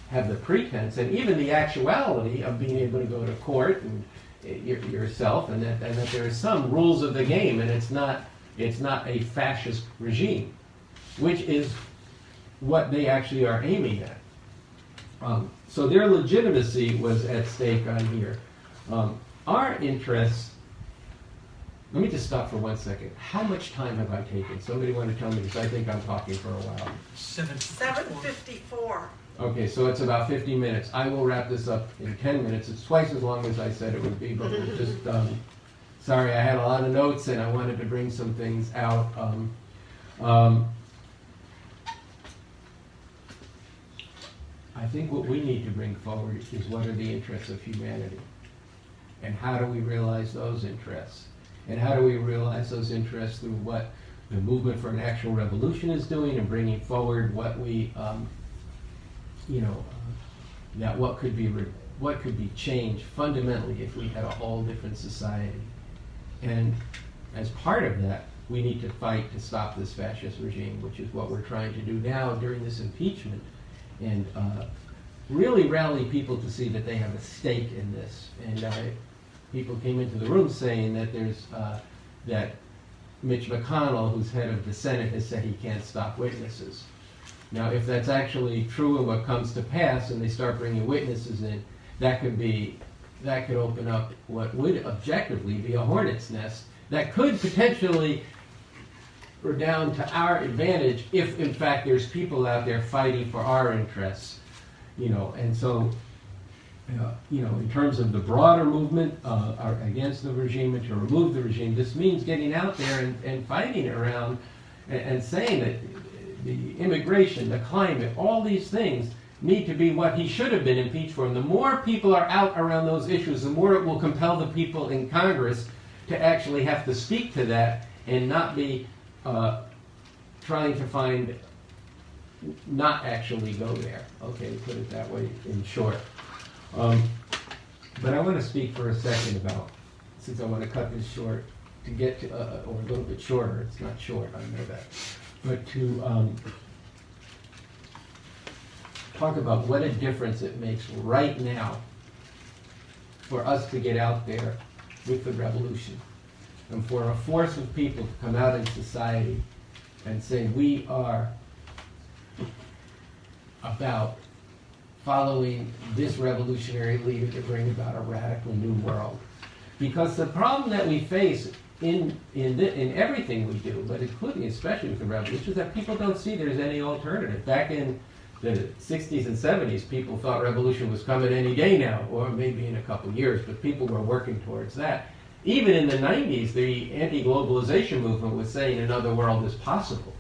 [SPEAKER 1] have the pretense and even the actuality of being able to go to court and yourself, and that there are some rules of the game, and it's not a fascist regime, which is what they actually are aiming at. So their legitimacy was at stake on here. Our interests. Let me just stop for 1 second. How much time have I taken? Somebody want to tell me, because I think I'm talking for a while.
[SPEAKER 2] 7:54.
[SPEAKER 1] Okay, so it's about 50 minutes. I will wrap this up in 10 minutes. It's twice as long as I said it would be, but we're just, sorry, I had a lot of notes and I wanted to bring some things out. I think what we need to bring forward is what are the interests of humanity, and how do we realize those interests? And how do we realize those interests through what the movement for an actual revolution is doing, and bringing forward what we, that what could be changed fundamentally if we had a whole different society. And as part of that, we need to fight to stop this fascist regime, which is what we're trying to do now during this impeachment, and really rally people to see that they have a stake in this. And people came into the room saying that there's that Mitch McConnell, who's head of the Senate, has said he can't stop witnesses. Now, if that's actually true and what comes to pass, and they start bringing witnesses in, that could open up what would objectively be a hornet's nest that could potentially redound to our advantage if, in fact, there's people out there fighting for our interests, And so, in terms of the broader movement against the regime and to remove the regime, this means getting out there and fighting around and saying that the immigration, the climate, all these things need to be what he should have been impeached for. And the more people are out around those issues, the more it will compel the people in Congress to actually have to speak to that and not be trying to find, not actually go there. Okay, put it that way in short. But I want to speak for a second about, since I want to cut this short, to get to, or a little bit shorter, it's not short, I know that, but to talk about what a difference it makes right now for us to get out there with the revolution, and for a force of people to come out in society and say we are about following this revolutionary leader to bring about a radically new world. Because the problem that we face in everything we do, but including especially with the revolution, is that people don't see there's any alternative. Back in the 60s and 70s, people thought revolution was coming any day now, or maybe in a couple years, but people were working towards that. Even in the 90s, the anti-globalization movement was saying another world is possible.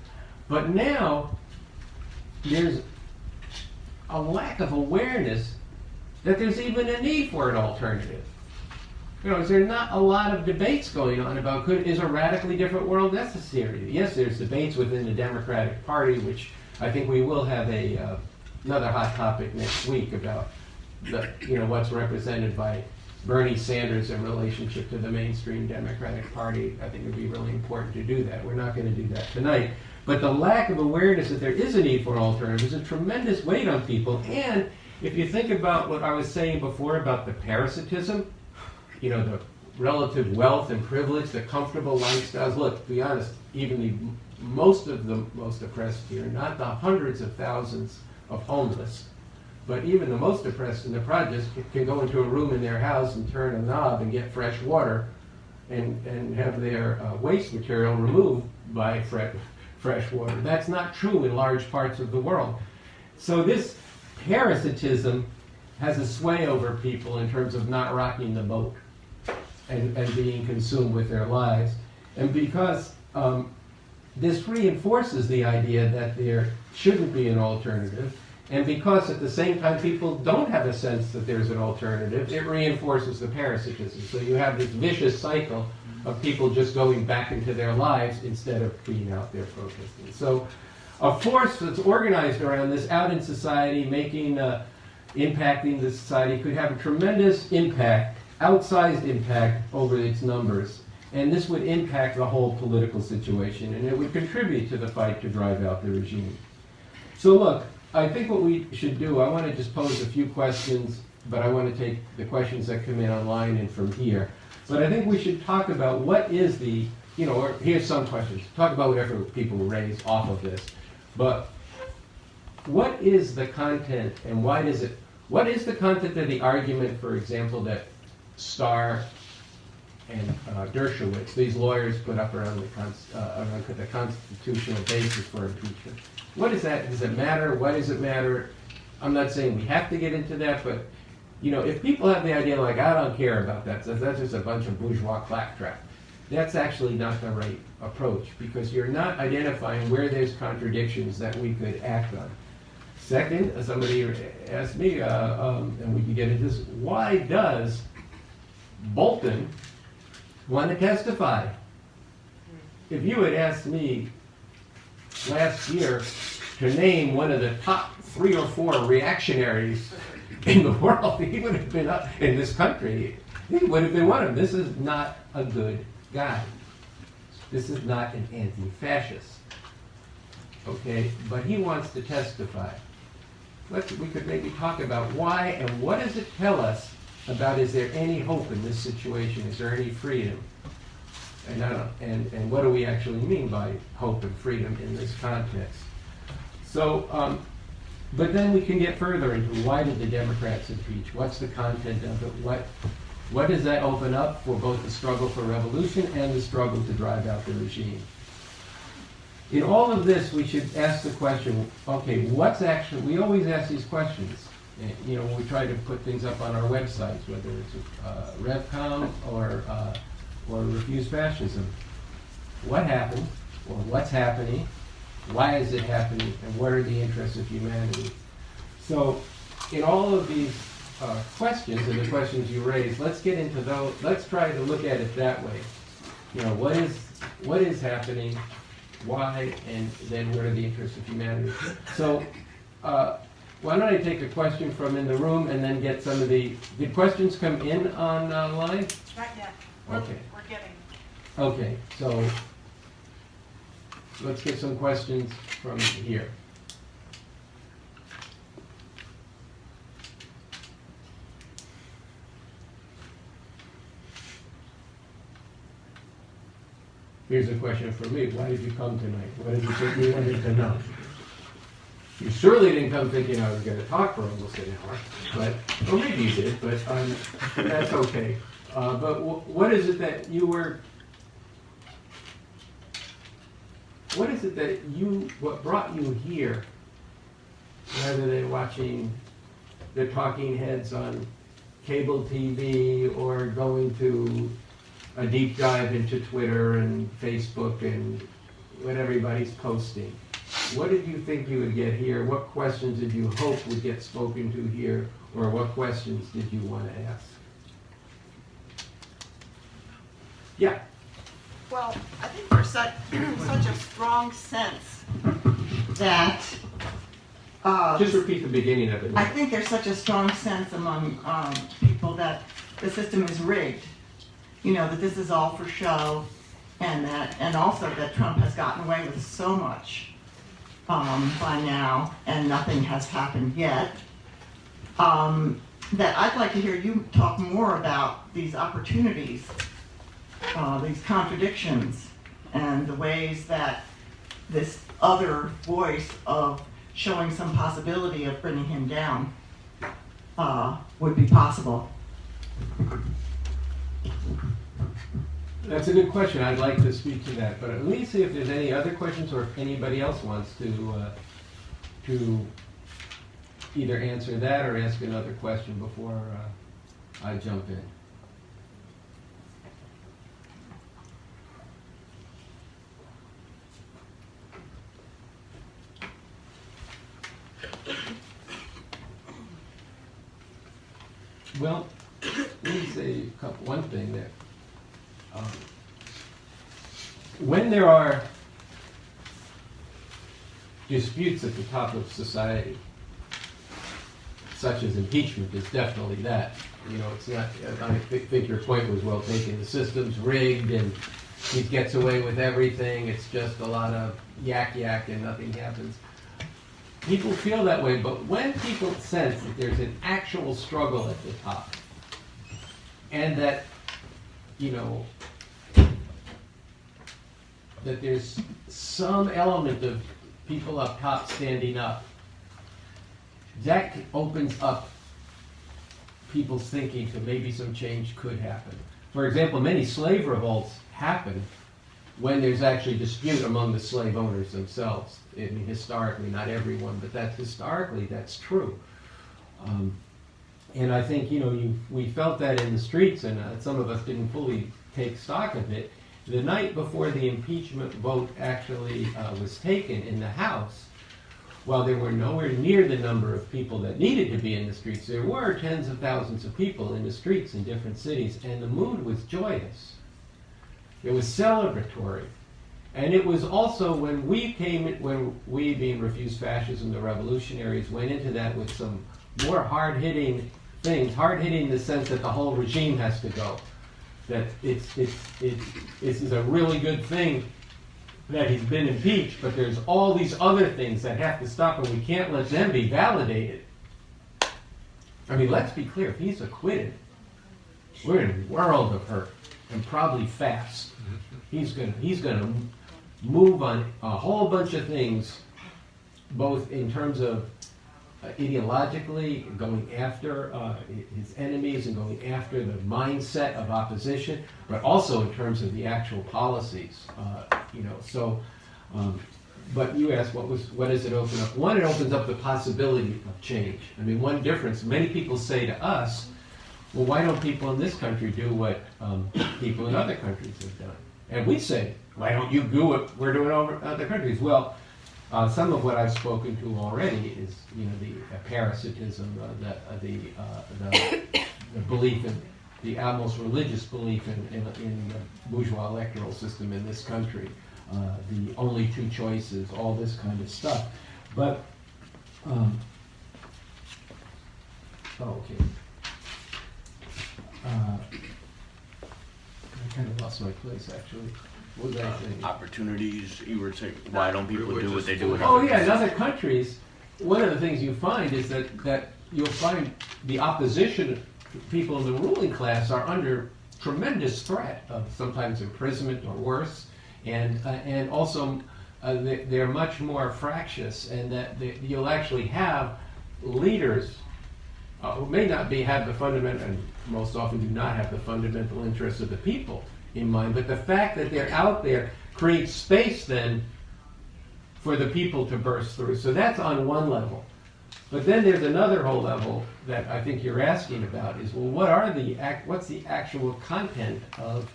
[SPEAKER 1] But now, there's a lack of awareness that there's even a need for an alternative. Is there not a lot of debates going on about is a radically different world necessary? Yes, there's debates within the Democratic Party, which I think we will have another hot topic next week about what's represented by Bernie Sanders in relationship to the mainstream Democratic Party. I think it would be really important to do that. We're not going to do that tonight. But the lack of awareness that there is a need for an alternative is a tremendous weight on people. And if you think about what I was saying before about the parasitism, the relative wealth and privilege, the comfortable lifestyles. Look, to be honest, even most of the most oppressed here, not the hundreds of thousands of homeless, but even the most oppressed in the projects can go into a room in their house and turn a knob and get fresh water and have their waste material removed by fresh water. That's not true in large parts of the world. So this parasitism has a sway over people in terms of not rocking the boat and being consumed with their lives. And because this reinforces the idea that there shouldn't be an alternative, and because at the same time people don't have a sense that there's an alternative, it reinforces the parasitism. So you have this vicious cycle of people just going back into their lives instead of being out there protesting. So a force that's organized around this out in society, impacting the society, could have a tremendous impact, outsized impact over its numbers. And this would impact the whole political situation, and it would contribute to the fight to drive out the regime. So look, I think what we should do, I want to just pose a few questions, but I want to take the questions that come in online and from here. But I think we should talk about what is the, or here's some questions. Talk about whatever people raise off of this. But what is the content and what is the content of the argument, for example, that Starr and Dershowitz, these lawyers put up around the constitutional basis for impeachment? What is that? Does it matter? Why does it matter? I'm not saying we have to get into that, but if people have the idea like, I don't care about that, so that's just a bunch of bourgeois claptrap, that's actually not the right approach, because you're not identifying where there's contradictions that we could act on. Second, somebody asked me, and we can get into this, why does Bolton want to testify? If you had asked me last year to name one of the top 3 or 4 reactionaries in the world, he would have been up in this country. He would have been one of them. This is not a good guy. This is not an anti-fascist. Okay, but he wants to testify. We could maybe talk about why and what does it tell us about, is there any hope in this situation? Is there any freedom? And what do we actually mean by hope and freedom in this context? So, but then we can get further into why did the Democrats impeach? What's the content of it? What does that open up for both the struggle for revolution and the struggle to drive out the regime? In all of this, we should ask the question, okay, what's actually, we always ask these questions. You know, when we try to put things up on our websites, whether it's RevCom or Refuse Fascism. What happened, or what's happening, why is it happening, and what are the interests of humanity? So, in all of these questions, and the questions you raised, let's get into those, let's try to look at it that way. You know, what is happening, why, and then what are the interests of humanity? So, why don't I take a question from in the room and then get some of the, did questions come in online?
[SPEAKER 2] Not yet.
[SPEAKER 1] Okay.
[SPEAKER 2] We're getting.
[SPEAKER 1] Okay, so let's get some questions from here. Here's a question for me. Why did you come tonight? What did you think you wanted to know? You surely didn't come thinking I was going to talk for almost an hour, but, or maybe you did, but that's okay. But what is it that you were, what is it that you, what brought you here, rather than watching the talking heads on cable TV or going to a deep dive into Twitter and Facebook and what everybody's posting? What did you think you would get here? What questions did you hope would get spoken to here? Or what questions did you want to ask? Yeah.
[SPEAKER 3] Well, I think there's such a strong sense that...
[SPEAKER 1] Just repeat the beginning of it.
[SPEAKER 3] I think there's such a strong sense among people that the system is rigged. You know, that this is all for show, and also that Trump has gotten away with so much by now, and nothing has happened yet. That I'd like to hear you talk more about these opportunities, these contradictions, and the ways that this other voice of showing some possibility of bringing him down would be possible.
[SPEAKER 1] That's a good question. I'd like to speak to that, but let me see if there's any other questions or if anybody else wants to either answer that or ask another question before I jump in. Well, let me say one thing there. When there are disputes at the top of society, such as impeachment is definitely that. You know, it's not, I think your point was well taken. The system's rigged and he gets away with everything. It's just a lot of yak and nothing happens. People feel that way, but when people sense that there's an actual struggle at the top, and that, you know, that there's some element of people up top standing up, that opens up people's thinking to maybe some change could happen. For example, many slave revolts happen when there's actually dispute among the slave owners themselves. I mean, historically, not everyone, but historically that's true. And I think, you know, we felt that in the streets, and some of us didn't fully take stock of it. The night before the impeachment vote actually was taken in the House, while there were nowhere near the number of people that needed to be in the streets, there were tens of thousands of people in the streets in different cities, and the mood was joyous. It was celebratory. And it was also when we being Refuse Fascism, the revolutionaries, went into that with some more hard-hitting things, hard-hitting in the sense that the whole regime has to go. That this is a really good thing that he's been impeached, but there's all these other things that have to stop, and we can't let them be validated. I mean, let's be clear, if he's acquitted, we're in a world of hurt, and probably fast. He's gonna move on a whole bunch of things both in terms of ideologically going after his enemies and going after the mindset of opposition, but also in terms of the actual policies. But you asked what does it open up? One, it opens up the possibility of change. I mean, one difference, many people say to us, well, why don't people in this country do what people in other countries have done? And we say, why don't you do what we're doing over other countries? Well, some of what I've spoken to already is, the parasitism, the belief in, the almost religious belief in the bourgeois electoral system in this country, the only two choices, all this kind of stuff. But, okay. I kind of lost my place, actually. What was I saying?
[SPEAKER 2] Opportunities, you were saying, why don't people do what they do in
[SPEAKER 1] Oh yeah, in other countries, one of the things you find is that you'll find the opposition people in the ruling class are under tremendous threat of sometimes imprisonment or worse, and also they're much more fractious, and that you'll actually have leaders who may not have the fundamental, and most often do not have the fundamental interests of the people in mind, but the fact that they're out there creates space then for the people to burst through. So that's on one level. But then there's another whole level that I think you're asking about is, well, what's the actual content of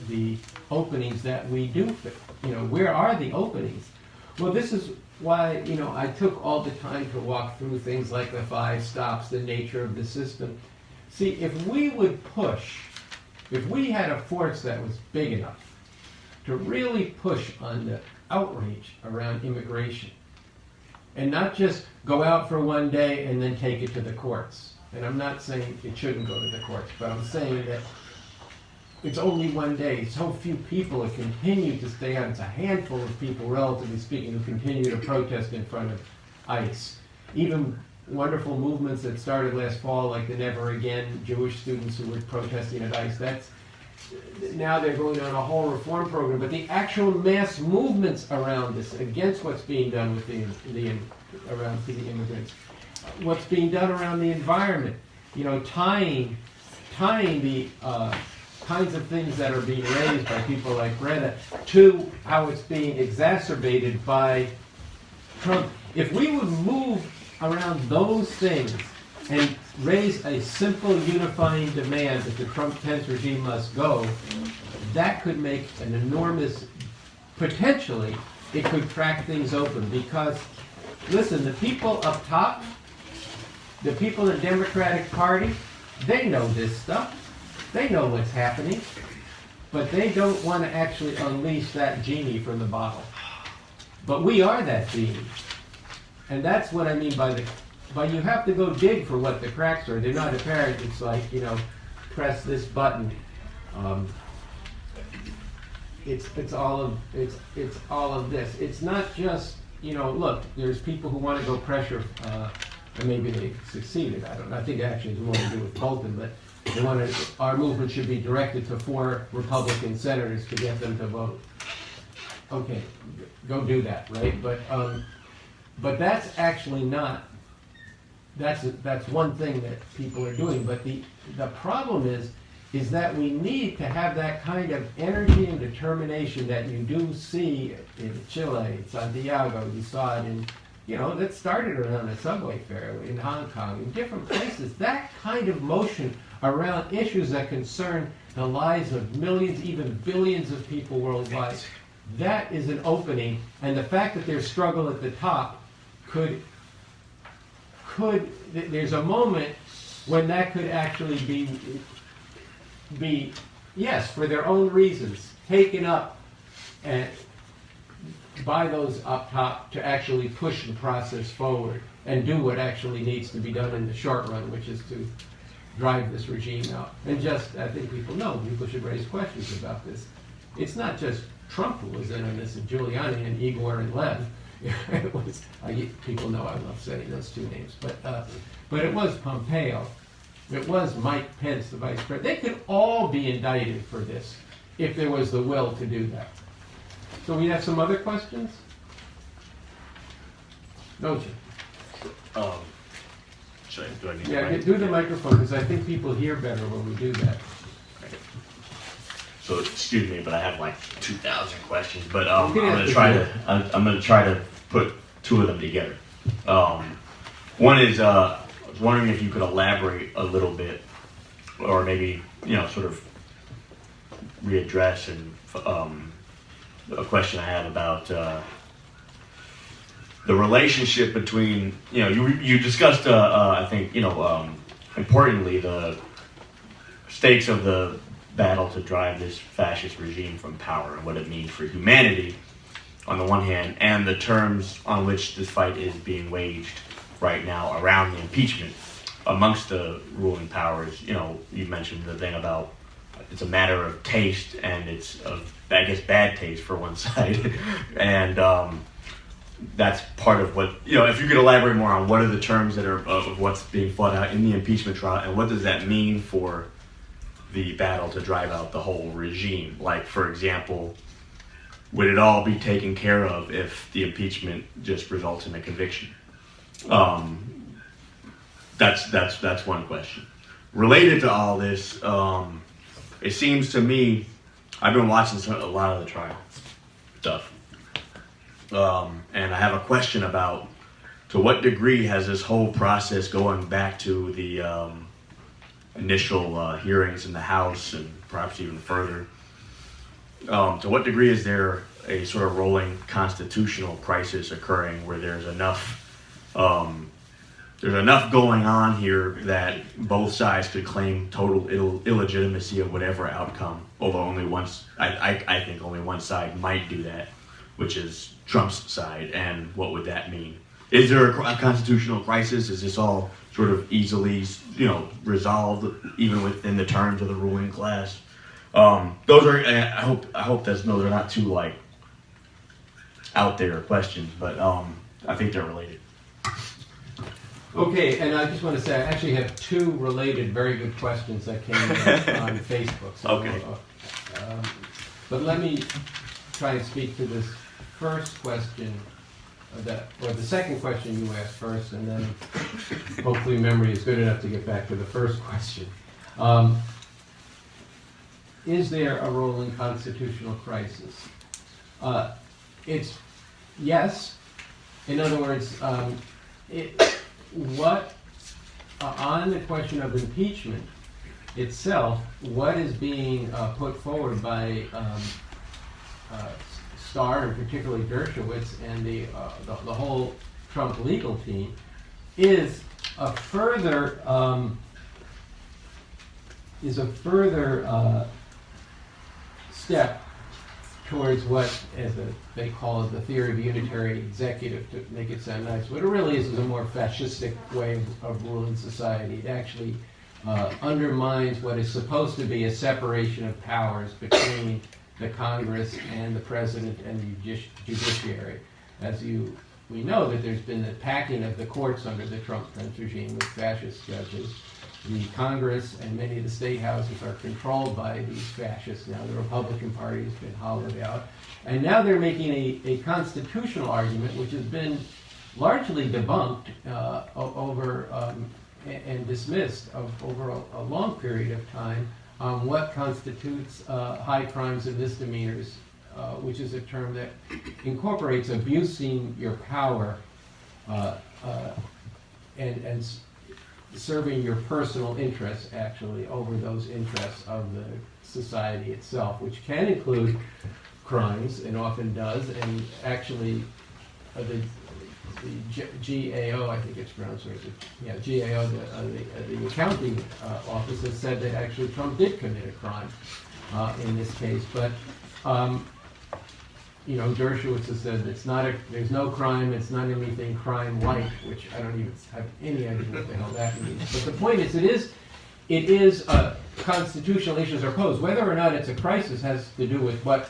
[SPEAKER 1] the openings that we do? Where are the openings? Well, this is why, I took all the time to walk through things like the 5 stops, the nature of the system. See, if we had a force that was big enough to really push on the outrage around immigration, and not just go out for one day and then take it to the courts. And I'm not saying it shouldn't go to the courts, but I'm saying that it's only one day. So few people have continued to stay out. It's a handful of people, relatively speaking, who continue to protest in front of ICE. Even wonderful movements that started last fall, like the Never Again Jewish students who were protesting at ICE, now they're going on a whole reform program. But the actual mass movements around this, against what's being done with around the immigrants, what's being done around the environment, tying the kinds of things that are being raised by people like Greta to how it's being exacerbated by Trump. If we would move around those things and raise a simple unifying demand that the Trump-Pence regime must go, that could make an enormous, potentially, it could crack things open. Because, listen, the people up top, the people in the Democratic Party, they know this stuff. They know what's happening. But they don't want to actually unleash that genie from the bottle. But we are that genie. And that's what I mean by you have to go dig for what the cracks are. They're not apparent. It's like, press this button. It's all of this. It's not just, look, there's people who want to go pressure, and maybe they succeeded. I don't know. I think actually it's more to do with Bolton, but our movement should be directed to 4 Republican senators to get them to vote. Okay, go do that, right? But that's actually not. That's one thing that people are doing. But the problem is that we need to have that kind of energy and determination that you do see in Chile, Santiago. You saw it in, that started around a subway fare in Hong Kong, in different places. That kind of motion around issues that concern the lives of millions, even billions of people worldwide, that is an opening. And the fact that there's struggle at the top there's a moment when that could actually be, yes, for their own reasons, taken up by those up top to actually push the process forward and do what actually needs to be done in the short run, which is to drive this regime out. And just, I think people should raise questions about this. It's not just Trump who was in on this, and Giuliani and Igor and Lev. It was, people know I love saying those 2 names, but it was Pompeo, it was Mike Pence, the vice president. They could all be indicted for this if there was the will to do that. So we have some other questions? Don't you?
[SPEAKER 2] Do I need to
[SPEAKER 1] Yeah,
[SPEAKER 2] write?
[SPEAKER 1] do the microphone, because I think people hear better when we do that.
[SPEAKER 2] Okay. So excuse me, but I have like 2,000 questions. But
[SPEAKER 1] You
[SPEAKER 2] I'm
[SPEAKER 1] can
[SPEAKER 2] gonna
[SPEAKER 1] ask
[SPEAKER 2] try
[SPEAKER 1] the-
[SPEAKER 2] to I'm gonna try to put two of them together. One is I was wondering if you could elaborate a little bit, or maybe sort of readdress and a question I have about the relationship between you discussed I think importantly the stakes of the battle to drive this fascist regime from power and what it means for humanity on the one hand, and the terms on which this fight is being waged right now around the impeachment amongst the ruling powers. You mentioned the thing about it's a matter of taste, and it's of, I guess, bad taste for one side, and that's part of what, if you could elaborate more on what are the terms that are of what's being fought out in the impeachment trial, and what does that mean for the battle to drive out the whole regime? Like, for example, would it all be taken care of if the impeachment just results in a conviction? That's one question. Related to all this, it seems to me, I've been watching a lot of the trial stuff, and I have a question about to what degree has this whole process going back to the initial hearings in the House and perhaps even further, to what degree is there a sort of rolling constitutional crisis occurring where there's enough going on here that both sides could claim total illegitimacy of whatever outcome, although only once, I think only one side might do that, which is Trump's side. And what would that mean? Is there a constitutional crisis? Is this all sort of easily, resolved even within the terms of the ruling class? Those are, I hope those are not too like out there questions, but I think they're related.
[SPEAKER 1] Okay, and I just want to say, I actually have two related very good questions that came in on Facebook. So,
[SPEAKER 2] Okay.
[SPEAKER 1] But let me try and speak to this first question, or the second question you asked first, and then hopefully memory is good enough to get back to the first question. Is there a rolling constitutional crisis? It's yes. In other words, on the question of impeachment itself, what is being put forward by Starr and particularly Dershowitz and the whole Trump legal team is a further step towards what, they call it, the theory of unitary executive, to make it sound nice. What it really is a more fascistic way of ruling society. It actually undermines what is supposed to be a separation of powers between the Congress and the President and the judiciary. We know that there's been the packing of the courts under the Trump-Pence regime with fascist judges. The Congress and many of the state houses are controlled by these fascists now. The Republican Party has been hollowed out. And now they're making a constitutional argument, which has been largely debunked and dismissed over a long period of time on what constitutes high crimes and misdemeanors, which is a term that incorporates abusing your power and serving your personal interests, actually, over those interests of the society itself, which can include crimes, and often does, and actually the GAO, I think it's pronounced, or is it? Yeah, GAO, the accounting office has said that actually Trump did commit a crime in this case, but Dershowitz has said there's no crime, it's not anything crime-like, which I don't even have any idea what the hell that means. But the point is, it is constitutional issues are posed. Whether or not it's a crisis has to do with what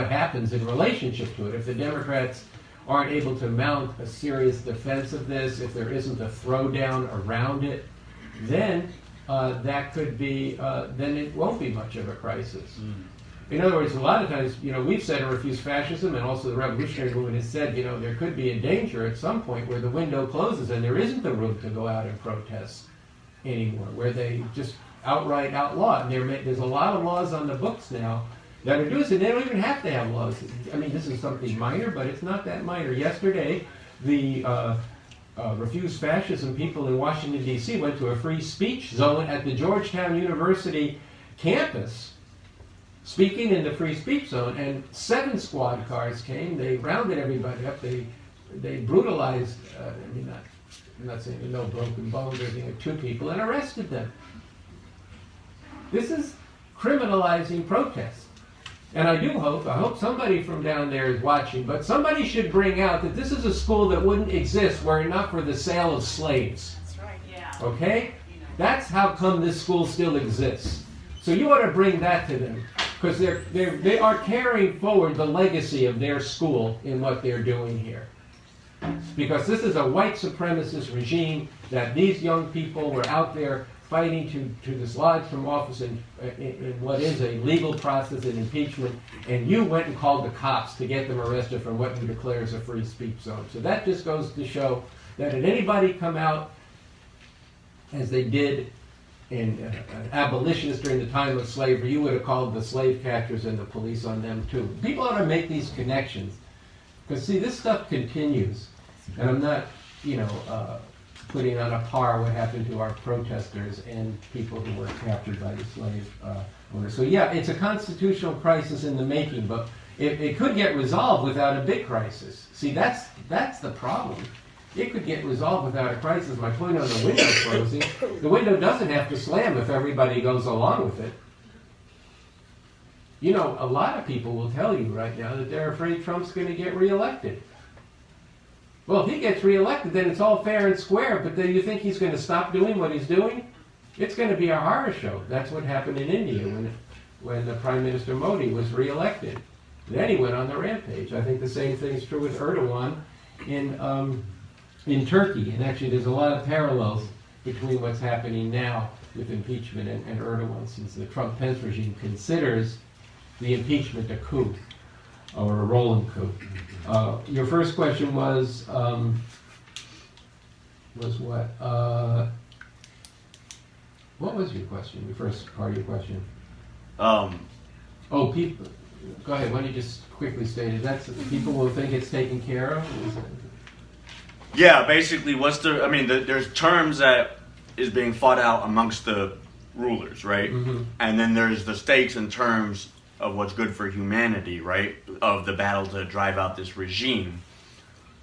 [SPEAKER 1] happens in relationship to it. If the Democrats aren't able to mount a serious defense of this, if there isn't a throwdown around it, then that could be, then it won't be much of a crisis. In other words, a lot of times, we've said to refuse fascism, and also the revolutionary movement has said, there could be a danger at some point where the window closes and there isn't the room to go out and protest anymore, where they just outright outlaw it. And there's a lot of laws on the books now that are doing this, and they don't even have to have laws. I mean, this is something minor, but it's not that minor. Yesterday, the Refuse Fascism people in Washington, D.C. went to a free speech zone at the Georgetown University campus, speaking in the free speech zone, and 7 squad cars came. They rounded everybody up. They brutalized, I'm not saying no broken bones or anything, 2 people, and arrested them. This is criminalizing protest. And I hope somebody from down there is watching, but somebody should bring out that this is a school that wouldn't exist were it not for the sale of slaves.
[SPEAKER 4] That's right, yeah.
[SPEAKER 1] Okay? That's how come this school still exists. So you ought to bring that to them, because they are carrying forward the legacy of their school in what they're doing here. Because this is a white supremacist regime that these young people were out there fighting to dislodge from office in what is a legal process in impeachment, and you went and called the cops to get them arrested for what you declare is a free speech zone. So that just goes to show that had anybody come out as they did in abolitionists during the time of slavery, you would have called the slave catchers and the police on them too. People ought to make these connections, because see, this stuff continues, and I'm not, putting on a par what happened to our protesters and people who were captured by the slave owners. So yeah, it's a constitutional crisis in the making, but it could get resolved without a big crisis. See, that's the problem. It could get resolved without a crisis. My point on the window closing, the window doesn't have to slam if everybody goes along with it. A lot of people will tell you right now that they're afraid Trump's going to get reelected. Well, if he gets reelected, then it's all fair and square, but then you think he's going to stop doing what he's doing? It's going to be a horror show. That's what happened in India when the Prime Minister Modi was reelected. Then he went on the rampage. I think the same thing is true with Erdogan in Turkey. And actually, there's a lot of parallels between what's happening now with impeachment and Erdogan, since the Trump-Pence regime considers the impeachment a coup, or a rolling coup. Your first question was what? What was your question? The first part of your question. People. Go ahead. Why don't you just quickly state it? That's people will think it's taken care of.
[SPEAKER 2] Yeah, basically, there's terms that is being fought out amongst the rulers, right? Mm-hmm. And then there's the stakes in terms of what's good for humanity, right? Of the battle to drive out this regime.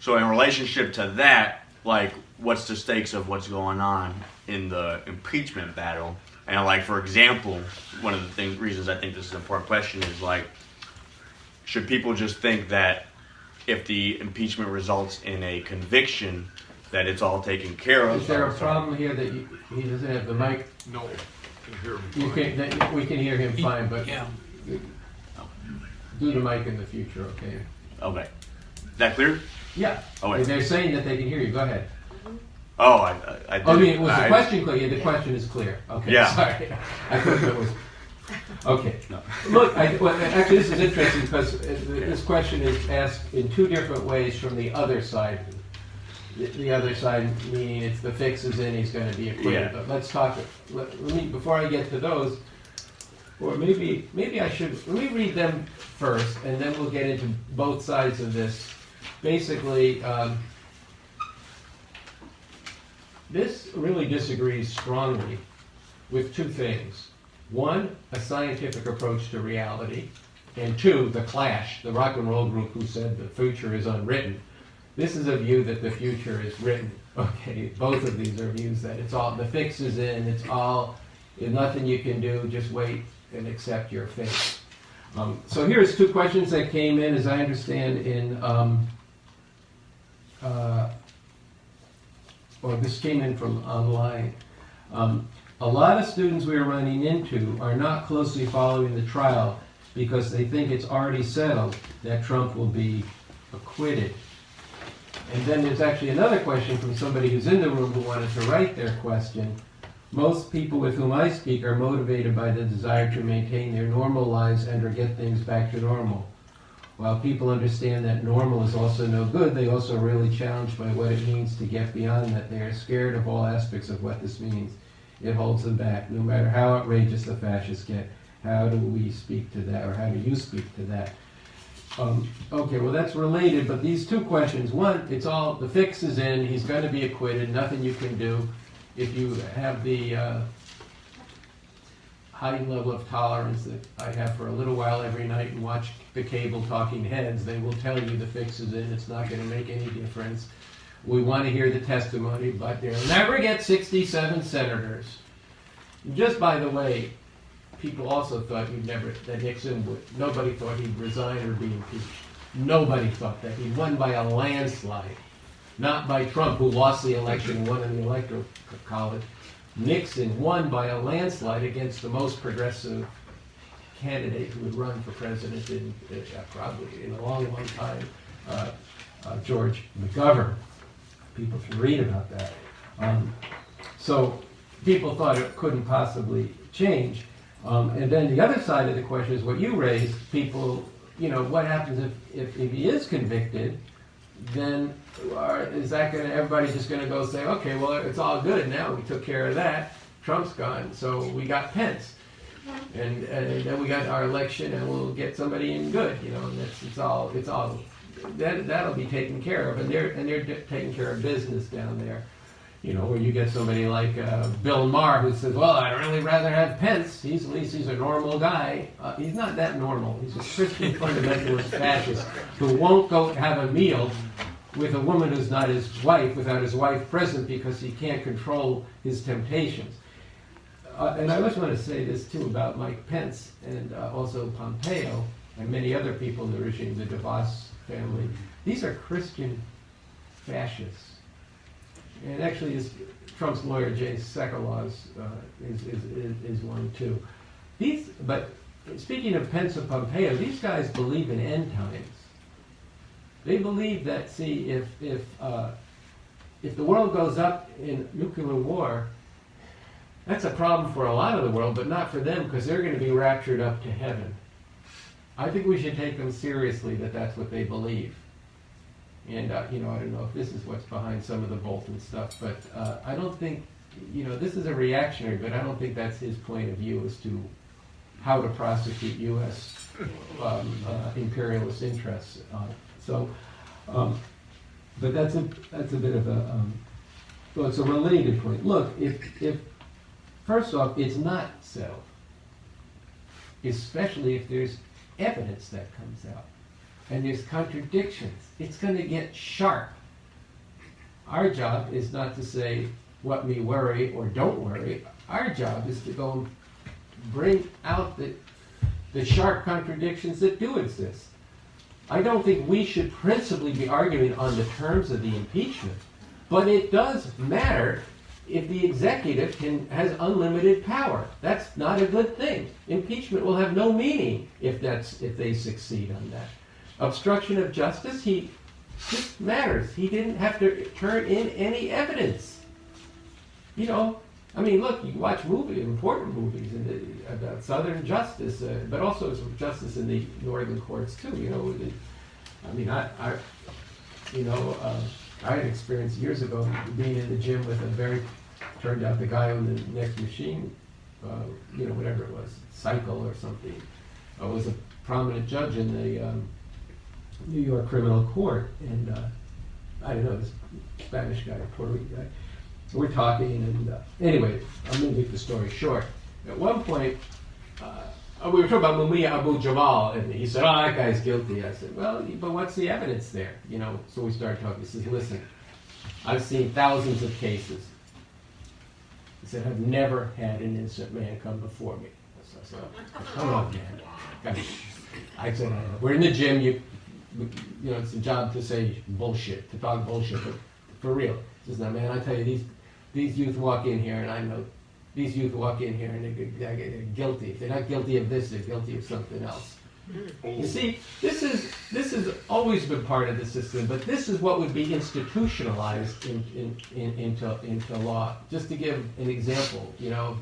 [SPEAKER 2] So in relationship to that, what's the stakes of what's going on in the impeachment battle? And for example, one of the reasons I think this is an important question is should people just think that if the impeachment results in a conviction, that it's all taken care of?
[SPEAKER 1] Is there a problem here that he doesn't have the mic?
[SPEAKER 5] No, I can hear him fine.
[SPEAKER 1] We can hear him fine, but
[SPEAKER 5] Yeah.
[SPEAKER 1] do the mic in the future, okay?
[SPEAKER 2] Okay. Is that clear?
[SPEAKER 1] Yeah.
[SPEAKER 2] Oh, wait.
[SPEAKER 1] They're saying that they can hear you. Go ahead.
[SPEAKER 2] Oh, I did.
[SPEAKER 1] Was the question clear? Yeah, the question is clear. Okay.
[SPEAKER 2] Yeah.
[SPEAKER 1] Sorry. I thought that was. Okay.
[SPEAKER 2] No.
[SPEAKER 1] Look, actually, this is interesting because this question is asked in 2 different ways from the other side. The other side meaning it's the fix is in, he's going to be acquitted.
[SPEAKER 2] Yeah.
[SPEAKER 1] But let's talk. Let me, before I get to those, or maybe I should, let me read them first, and then we'll get into both sides of this. Basically, this really disagrees strongly with 2 things. 1, a scientific approach to reality, and 2, the Clash, the rock and roll group who said the future is unwritten. This is a view that the future is written. Okay, both of these are views that it's all, the fix is in, it's all, there's nothing you can do, just wait and accept your fate. So here's 2 questions that came in, as I understand, this came in from online. A lot of students we are running into are not closely following the trial because they think it's already settled that Trump will be acquitted. And then there's actually another question from somebody who's in the room who wanted to write their question. Most people with whom I speak are motivated by the desire to maintain their normal lives and or get things back to normal. While people understand that normal is also no good, they also are really challenged by what it means to get beyond that. They are scared of all aspects of what this means. It holds them back. No matter how outrageous the fascists get, how do we speak to that, or how do you speak to that? Okay, well that's related, but these two questions. One, it's all, the fix is in, he's going to be acquitted, nothing you can do. If you have the high level of tolerance that I have for a little while every night and watch the cable talking heads, they will tell you the fix is in, it's not going to make any difference. We want to hear the testimony, but they'll never get 67 senators. Just by the way, people also thought that Nixon would, nobody thought he'd resign or be impeached. Nobody thought that. He won by a landslide. Not by Trump, who lost the election and won in the electoral college. Nixon won by a landslide against the most progressive candidate who would run for president in probably in a long, long time, George McGovern. People should read about that. So people thought it couldn't possibly change. And then the other side of the question is what you raised. People, what happens if he is convicted? Then is that going to, everybody's just going to go say, okay, well, it's all good now. We took care of that. Trump's gone, so we got Pence. And then we got our election, and we'll get somebody in good, and that'll be taken care of. And they're taking care of business down there. Where you get somebody like Bill Maher who says, well, I'd really rather have Pence. At least he's a normal guy. He's not that normal. He's a Christian fundamentalist fascist who won't go have a meal with a woman who's not his wife, without his wife present, because he can't control his temptations. And I just want to say this, too, about Mike Pence and also Pompeo and many other people in the regime, the DeVos family. These are Christian fascists. And actually, Trump's lawyer, Jay Sekulow, is one too. But speaking of Pence and Pompeo, these guys believe in end times. They believe that, see, if the world goes up in nuclear war, that's a problem for a lot of the world, but not for them, because they're going to be raptured up to heaven. I think we should take them seriously that that's what they believe. And, I don't know if this is what's behind some of the Bolton stuff, but I don't think, this is a reactionary, but I don't think that's his point of view as to how to prosecute U.S. Imperialist interests. But that's a bit of a, well, it's a related point. Look, if first off, it's not settled, especially if there's evidence that comes out. And there's contradictions. It's going to get sharp. Our job is not to say what me worry or don't worry. Our job is to go and bring out the sharp contradictions that do exist. I don't think we should principally be arguing on the terms of the impeachment, but it does matter if the executive has unlimited power. That's not a good thing. Impeachment will have no meaning if they succeed on that. Obstruction of justice, just matters. He didn't have to turn in any evidence. Look, you watch important movies about Southern justice, but also justice in the northern courts too. I had experience years ago being in the gym with turned out the guy on the next machine, whatever it was, cycle or something, was a prominent judge in the New York criminal court, and I don't know, this Spanish guy, Puerto Rican guy. So we're talking, and anyway, I'm going to make the story short. At one point, we were talking about Mumia Abu-Jamal, and he said, that guy's guilty. I said, well, but what's the evidence there? So we started talking. He says, listen, I've seen thousands of cases. He said, I've never had an innocent man come before me. So I said, come on, man. I said, we're in the gym, it's a job to say bullshit, to talk bullshit, but for real. He says, now, man, I tell you, these youth walk in here, and I know these youth walk in here, and they're guilty. If they're not guilty of this, they're guilty of something else. You see, this has always been part of the system, but this is what would be institutionalized into law. Just to give an example,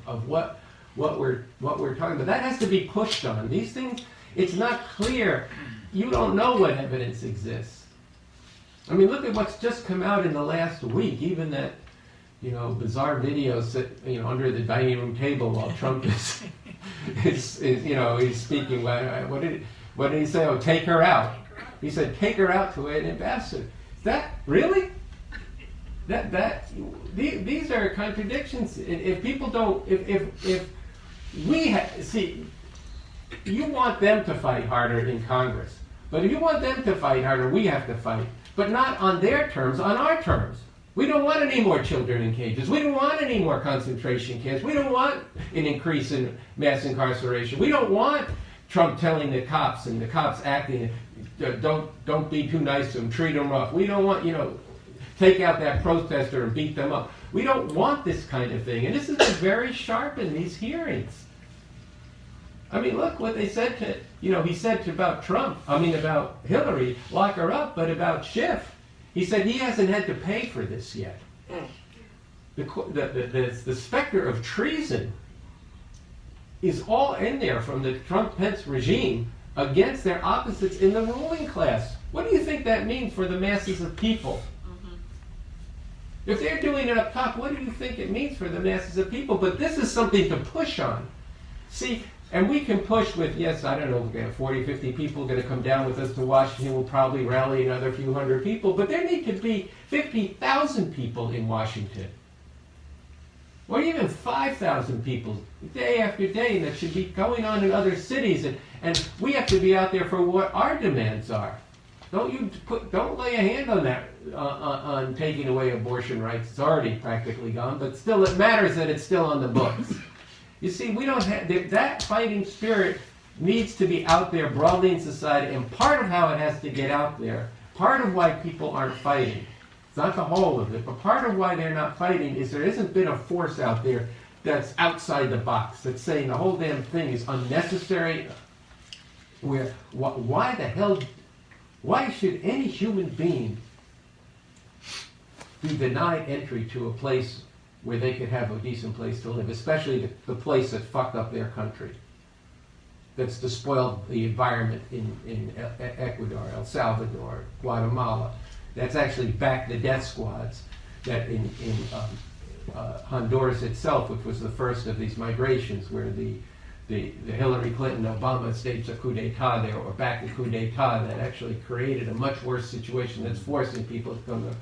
[SPEAKER 1] of what we're talking about. That has to be pushed on. These things, it's not clear. You don't know what evidence exists. I mean, look at what's just come out in the last week. Even that, bizarre videos that under the dining room table while Trump is he's speaking. What did he say? Oh, take her out. He said, take her out to an ambassador. Is that really? These are contradictions. If people don't, if we see, you want them to fight harder in Congress, but if you want them to fight harder, we have to fight, but not on their terms, on our terms. We don't want any more children in cages. We don't want any more concentration camps. We don't want an increase in mass incarceration. We don't want Trump telling the cops and the cops acting, don't be too nice to them, treat them rough. We don't want, take out that protester and beat them up. We don't want this kind of thing. And this is very sharp in these hearings. I mean, look what they said to, he said about about Hillary, lock her up, but about Schiff, he said he hasn't had to pay for this yet. The specter of treason is all in there from the Trump-Pence regime against their opposites in the ruling class. What do you think that means for the masses of people? If they're doing it up top, what do you think it means for the masses of people? But this is something to push on. See, and we can push with, yes, I don't know, we're going to have 40, 50 people going to come down with us to Washington. We'll probably rally another few hundred people. But there need to be 50,000 people in Washington. Or even 5,000 people day after day. And that should be going on in other cities. And we have to be out there for what our demands are. Don't lay a hand on that, on taking away abortion rights. It's already practically gone. But still, it matters that it's still on the books. You see, we don't have that fighting spirit needs to be out there broadly in society, and part of how it has to get out there, part of why people aren't fighting, it's not the whole of it, but part of why they're not fighting is there hasn't been a force out there that's outside the box, that's saying the whole damn thing is unnecessary. Why the hell, why should any human being be denied entry to a place where they could have a decent place to live, especially the place that fucked up their country, that's despoiled the environment in Ecuador, El Salvador, Guatemala, that's actually backed the death squads, that in Honduras itself, which was the first of these migrations, where the Hillary Clinton, Obama staged a coup d'etat there, or backed a coup d'etat that actually created a much worse situation that's forcing people to come to.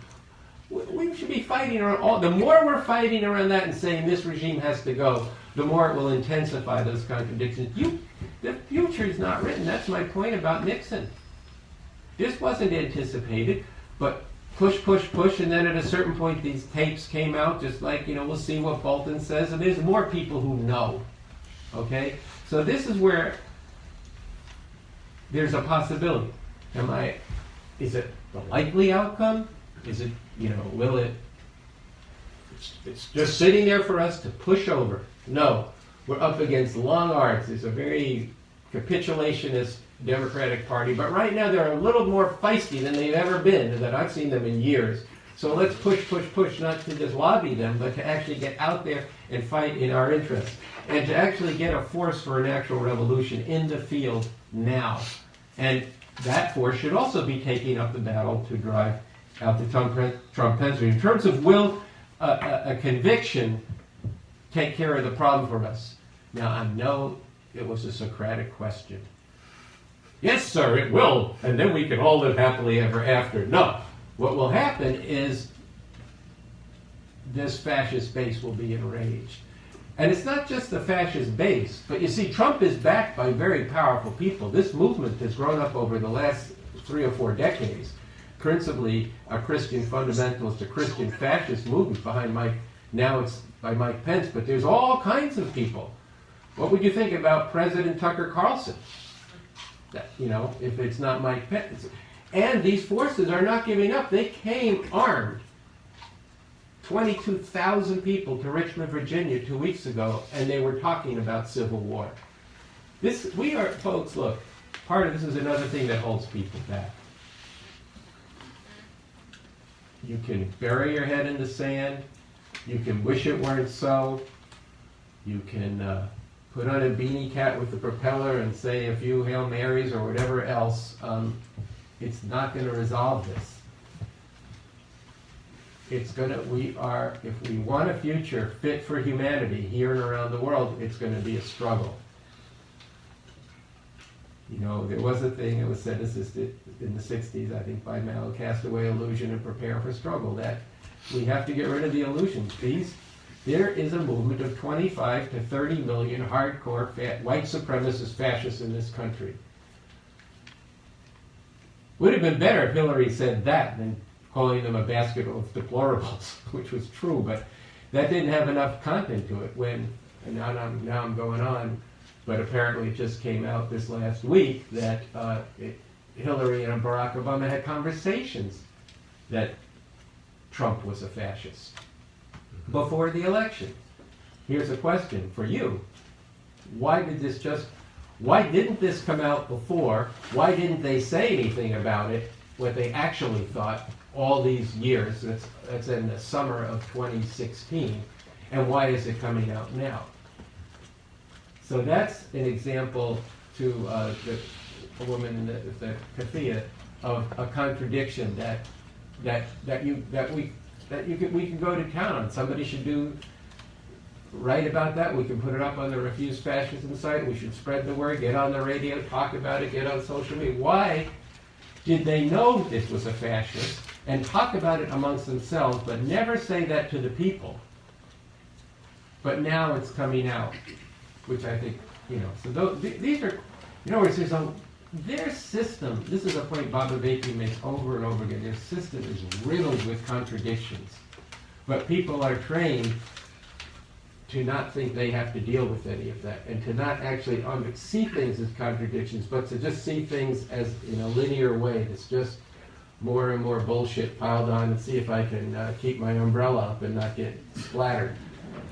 [SPEAKER 1] We should be fighting around the more we're fighting around that and saying this regime has to go, the more it will intensify those contradictions. The future is not written. That's my point about Nixon. This wasn't anticipated, but push, and then at a certain point these tapes came out, just like, we'll see what Bolton says, and there's more people who know. Okay? So this is where there's a possibility. Is it the likely outcome? Is it, will it? It's just sitting there for us to push over. No, we're up against long odds. It's a very capitulationist Democratic Party, but right now they're a little more feisty than they've ever been, and that I've seen them in years. So let's push, not to just lobby them, but to actually get out there and fight in our interest, and to actually get a force for an actual revolution in the field now. And that force should also be taking up the battle to drive out the Trump-Pence. In terms of will a conviction take care of the problem for us? Now, I know it was a Socratic question. Yes, sir, it will, and then we can all live happily ever after. No. What will happen is this fascist base will be enraged. And it's not just the fascist base, but you see, Trump is backed by very powerful people. This movement has grown up over the last 3 or 4 decades. Principally a Christian fundamentalist, a Christian fascist movement behind now it's by Mike Pence, but there's all kinds of people. What would you think about President Tucker Carlson? If it's not Mike Pence. And these forces are not giving up. They came armed. 22,000 people to Richmond, Virginia 2 weeks ago, and they were talking about civil war. Folks, look, part of this is another thing that holds people back. You can bury your head in the sand. You can wish it weren't so. You can put on a beanie cap with the propeller and say a few Hail Marys or whatever else. It's not going to resolve this. It's going to, if we want a future fit for humanity here and around the world, it's going to be a struggle. You know, there was a thing that was said in the 60s, I think, by Mao, cast away illusion and prepare for struggle, that we have to get rid of the illusions. There is a movement of 25 to 30 million hardcore white supremacist fascists in this country. Would have been better if Hillary said that than calling them a basket of deplorables, which was true, but that didn't have enough content to it and now I'm going on, but apparently it just came out this last week that Hillary and Barack Obama had conversations that Trump was a fascist before the election. Here's a question for you. Why didn't this come out before? Why didn't they say anything about it, what they actually thought all these years? That's in the summer of 2016. And why is it coming out now? So that's an example to a woman, the Kathia, of a contradiction we can go to town on. Somebody should write about that. We can put it up on the Refuse Fascism site. We should spread the word, get on the radio, talk about it, get on social media. Why did they know this was a fascist and talk about it amongst themselves, but never say that to the people? But now it's coming out, which I think, so these are, in other words, their system, this is a point Baba Bheki makes over and over again, their system is riddled with contradictions. But people are trained to not think they have to deal with any of that, and to not actually see things as contradictions, but to just see things as in a linear way that's just more and more bullshit piled on, and see if I can keep my umbrella up and not get splattered,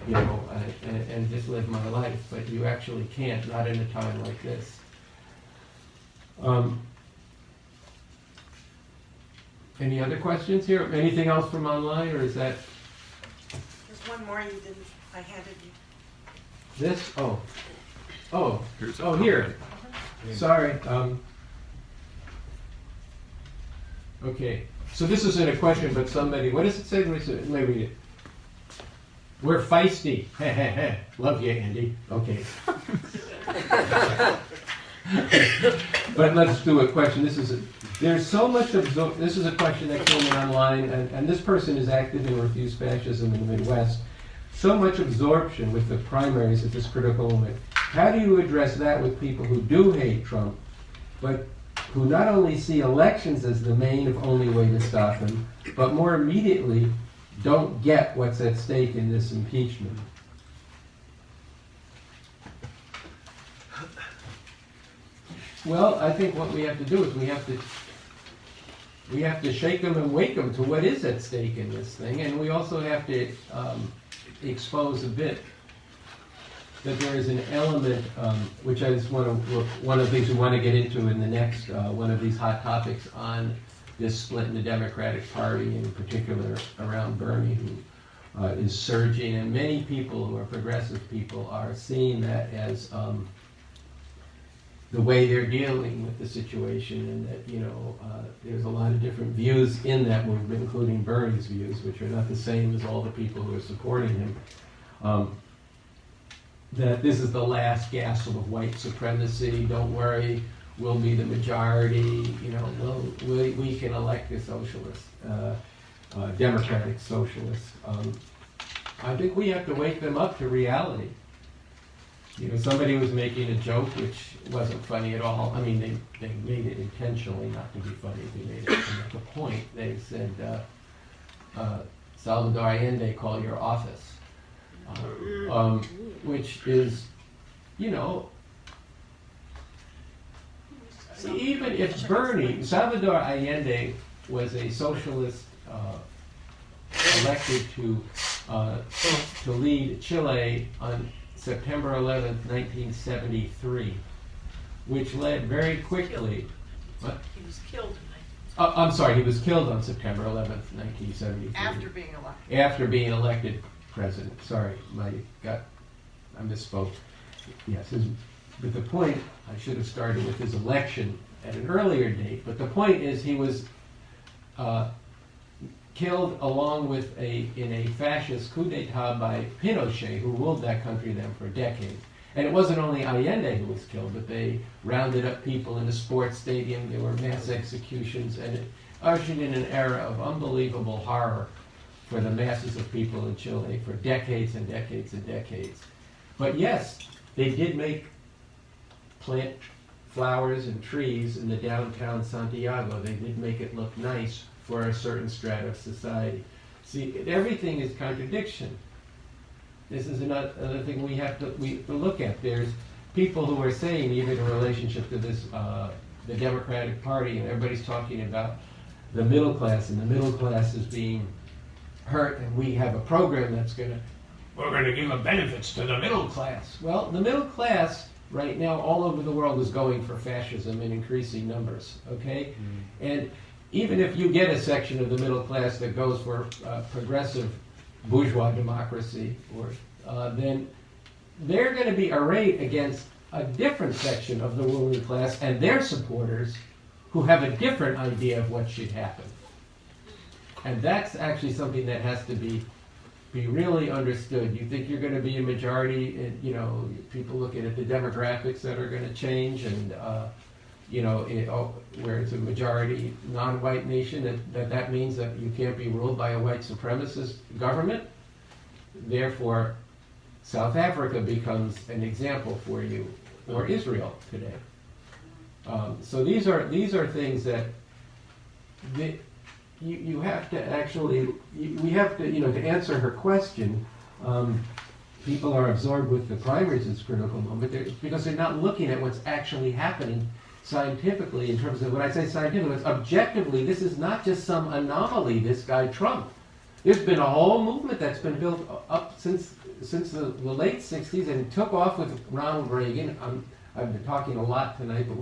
[SPEAKER 1] and just live my life. But you actually can't, not in a time like this. Any other questions here? Anything else from online, or is that?
[SPEAKER 4] There's one more you didn't, I handed you.
[SPEAKER 1] This?
[SPEAKER 5] Here's a
[SPEAKER 1] here. Sorry. Okay. So this isn't a question, but somebody, what does it say? Let me read it. We're feisty. Love you, Andy. Okay. But let's do a question. There's so much this is a question that came in online, and this person is active in Refuse Fascism in the Midwest. So much absorption with the primaries at this critical moment. How do you address that with people who do hate Trump, but who not only see elections as the main if only way to stop him, but more immediately don't get what's at stake in this impeachment? Well, I think what we have to do is we have to shake them and wake them to what is at stake in this thing, and we also have to expose a bit that there is an element, which I just want to, one of the things we want to get into in the next one of these hot topics on this split in the Democratic Party, in particular around Bernie, who is surging, and many people who are progressive people are seeing that as the way they're dealing with the situation, and that there's a lot of different views in that movement, including Bernie's views, which are not the same as all the people who are supporting him. That this is the last gasp of white supremacy. Don't worry, we'll be the majority. We can elect a socialist, democratic socialist. I think we have to wake them up to reality. Somebody was making a joke which wasn't funny at all. I mean, they made it intentionally not to be funny. They made it to make a point. They said, Salvador Allende, call your office. Which is, even if Salvador Allende was a socialist elected to lead Chile on September 11th, 1973. which led very quickly. What?
[SPEAKER 4] He was killed in
[SPEAKER 1] I'm sorry, he was killed on September 11th, 1973.
[SPEAKER 4] after being elected.
[SPEAKER 1] After being elected president. Sorry, I misspoke. Yes, but the point, I should have started with his election at an earlier date, but the point is he was killed along with in a fascist coup d'etat by Pinochet, who ruled that country then for decades. And it wasn't only Allende who was killed, but they rounded up people in a sports stadium. There were mass executions, and it ushered in an era of unbelievable horror for the masses of people in Chile for decades and decades and decades. But yes, they did plant flowers and trees in the downtown Santiago. They did make it look nice for a certain strata of society. See, everything is contradiction. This is another thing we have to look at. There's people who are saying, even in relationship to this, the Democratic Party, and everybody's talking about the middle class, and the middle class is being hurt, and we have a program we're going to give benefits to the middle class. Well, the middle class right now all over the world is going for fascism in increasing numbers, okay? And even if you get a section of the middle class that goes for progressive bourgeois democracy, then they're going to be arrayed against a different section of the ruling class and their supporters who have a different idea of what should happen. And that's actually something that has to be really understood. You think you're going to be a majority, and, people looking at the demographics that are going to change, and where it's a majority non-white nation, that means that you can't be ruled by a white supremacist government. Therefore, South Africa becomes an example for you, or Israel today. So these are things that you have to actually, we have to, to answer her question. People are absorbed with the primaries as critical moment because they're not looking at what's actually happening scientifically in terms of, when I say scientific, it's objectively, this is not just some anomaly, this guy Trump. There's been a whole movement that's been built up since the late 60s and took off with Ronald Reagan. I've been talking a lot tonight, but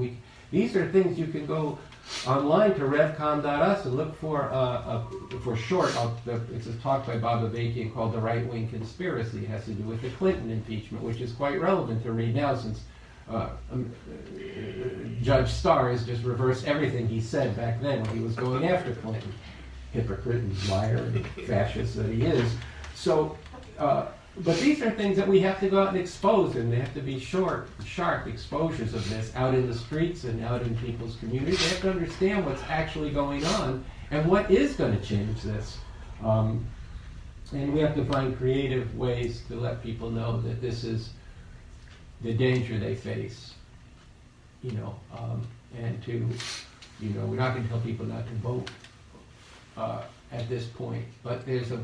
[SPEAKER 1] these are things you can go online to revcom.us and look for short. It's a talk by Bob Avakian called The Right Wing Conspiracy. It has to do with the Clinton impeachment, which is quite relevant to read now since Judge Starr has just reversed everything he said back then when he was going after Clinton. Hypocrite and liar and fascist that he is. So, but these are things that we have to go out and expose, and they have to be short, sharp exposures of this out in the streets and out in people's communities. They have to understand what's actually going on and what is going to change this. And we have to find creative ways to let people know that this is the danger they face, and to, we're not going to tell people not to vote at this point, but there's a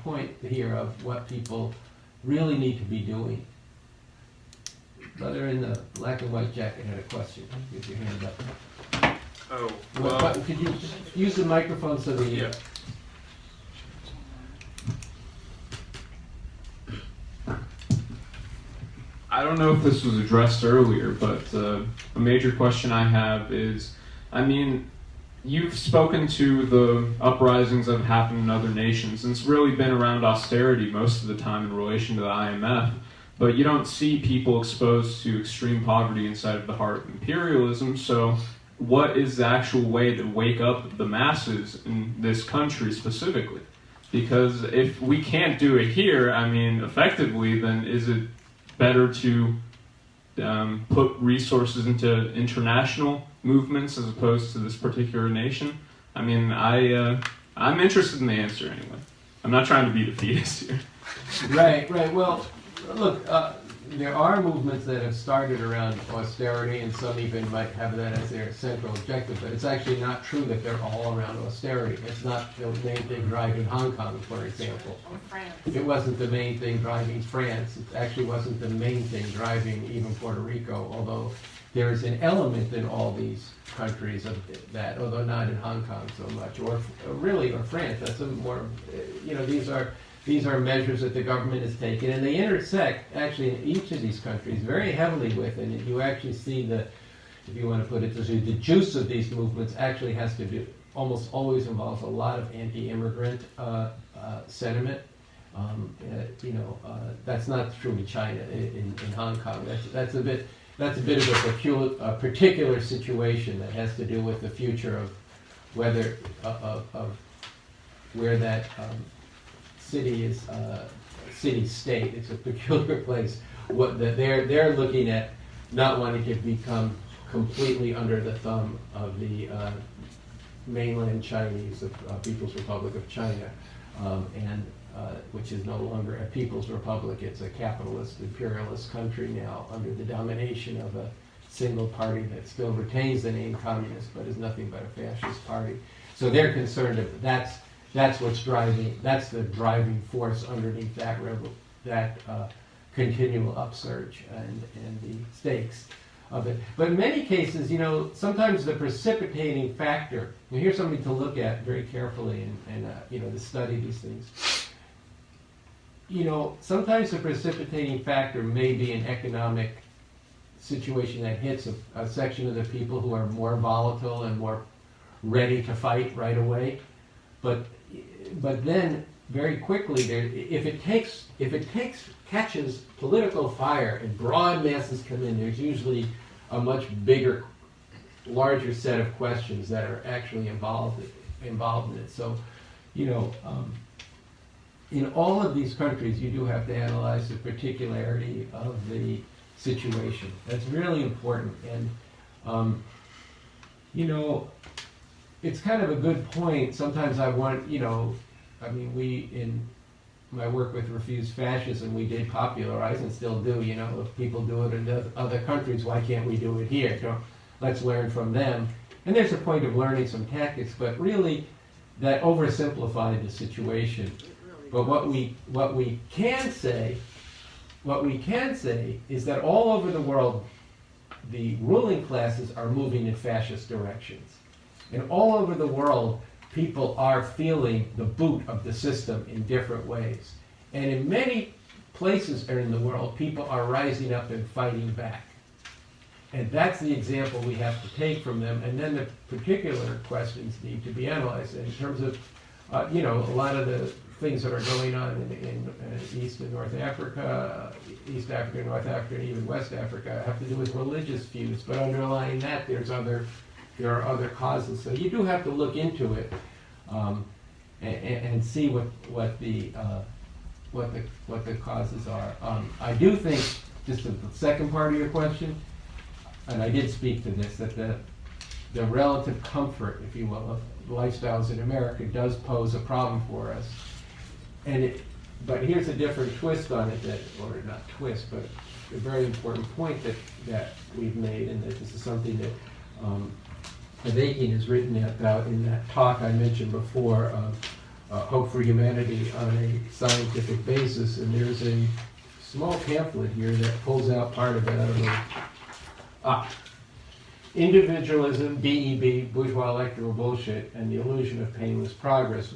[SPEAKER 1] point here of what people really need to be doing. Brother in the black and white jacket had a question. Get your hand up.
[SPEAKER 5] Oh, well.
[SPEAKER 1] Could you use the microphone so the...
[SPEAKER 5] Yeah. I don't know if this was addressed earlier, but a major question I have is, you've spoken to the uprisings that have happened in other nations, and it's really been around austerity most of the time in relation to the IMF, but you don't see people exposed to extreme poverty inside of the heart of imperialism, so what is the actual way to wake up the masses in this country specifically? Because if we can't do it here, effectively, then is it better to put resources into international movements as opposed to this particular nation? I'm interested in the answer anyway. I'm not trying to be defeatist here.
[SPEAKER 1] Right. Well, look, there are movements that have started around austerity, and some even might have that as their central objective, but it's actually not true that they're all around austerity. It's not the main thing driving Hong Kong, for example.
[SPEAKER 4] Or France.
[SPEAKER 1] It wasn't the main thing driving France. It actually wasn't the main thing driving even Puerto Rico, although there's an element in all these countries of that, although not in Hong Kong so much, or France. That's a more, these are these are measures that the government has taken, and they intersect actually in each of these countries very heavily with, and you actually see the, if you want to put it this way, the juice of these movements actually has to do, almost always involves a lot of anti-immigrant sentiment. That's not true in China, in Hong Kong. That's a bit of a particular situation that has to do with the future of whether of where that city is, city-state. It's a peculiar place. What they're looking at, not wanting to become completely under the thumb of the mainland Chinese, People's Republic of China, which is no longer a People's Republic. It's a capitalist, imperialist country now under the domination of a single party that still retains the name communist, but is nothing but a fascist party. So they're concerned that that's what's driving, that's the driving force underneath that continual upsurge and the stakes of it. But in many cases, sometimes the precipitating factor, here's something to look at very carefully and to study these things. Sometimes the precipitating factor may be an economic situation that hits a section of the people who are more volatile and more ready to fight right away. But then very quickly, if it catches political fire and broad masses come in, there's usually a much bigger, larger set of questions that are actually involved in it. So, in all of these countries, you do have to analyze the particularity of the situation. That's really important. And, it's kind of a good point. Sometimes I want, we, in my work with Refuse Fascism, we did popularize and still do, if people do it in other countries, why can't we do it here? Let's learn from them. And there's a point of learning some tactics, but really that oversimplified the situation. But what we can say is that all over the world, the ruling classes are moving in fascist directions. And all over the world, people are feeling the boot of the system in different ways. And in many places in the world, people are rising up and fighting back. And that's the example we have to take from them. And then the particular questions need to be analyzed in terms of, a lot of the things that are going on in East and North Africa, East Africa, North Africa, and even West Africa have to do with religious views. But underlying that, there are other causes. So you do have to look into it and see what the causes are. I do think, just the second part of your question, and I did speak to this, that the relative comfort, if you will, of lifestyles in America does pose a problem for us. But here's a different twist on it, or not twist, but a very important point that we've made, and that this is something that Avakian has written about in that talk I mentioned before, Hope for Humanity on a Scientific Basis. And there's a small pamphlet here that pulls out part of it. I don't know. Individualism, BEB, bourgeois electoral bullshit, and the illusion of painless progress.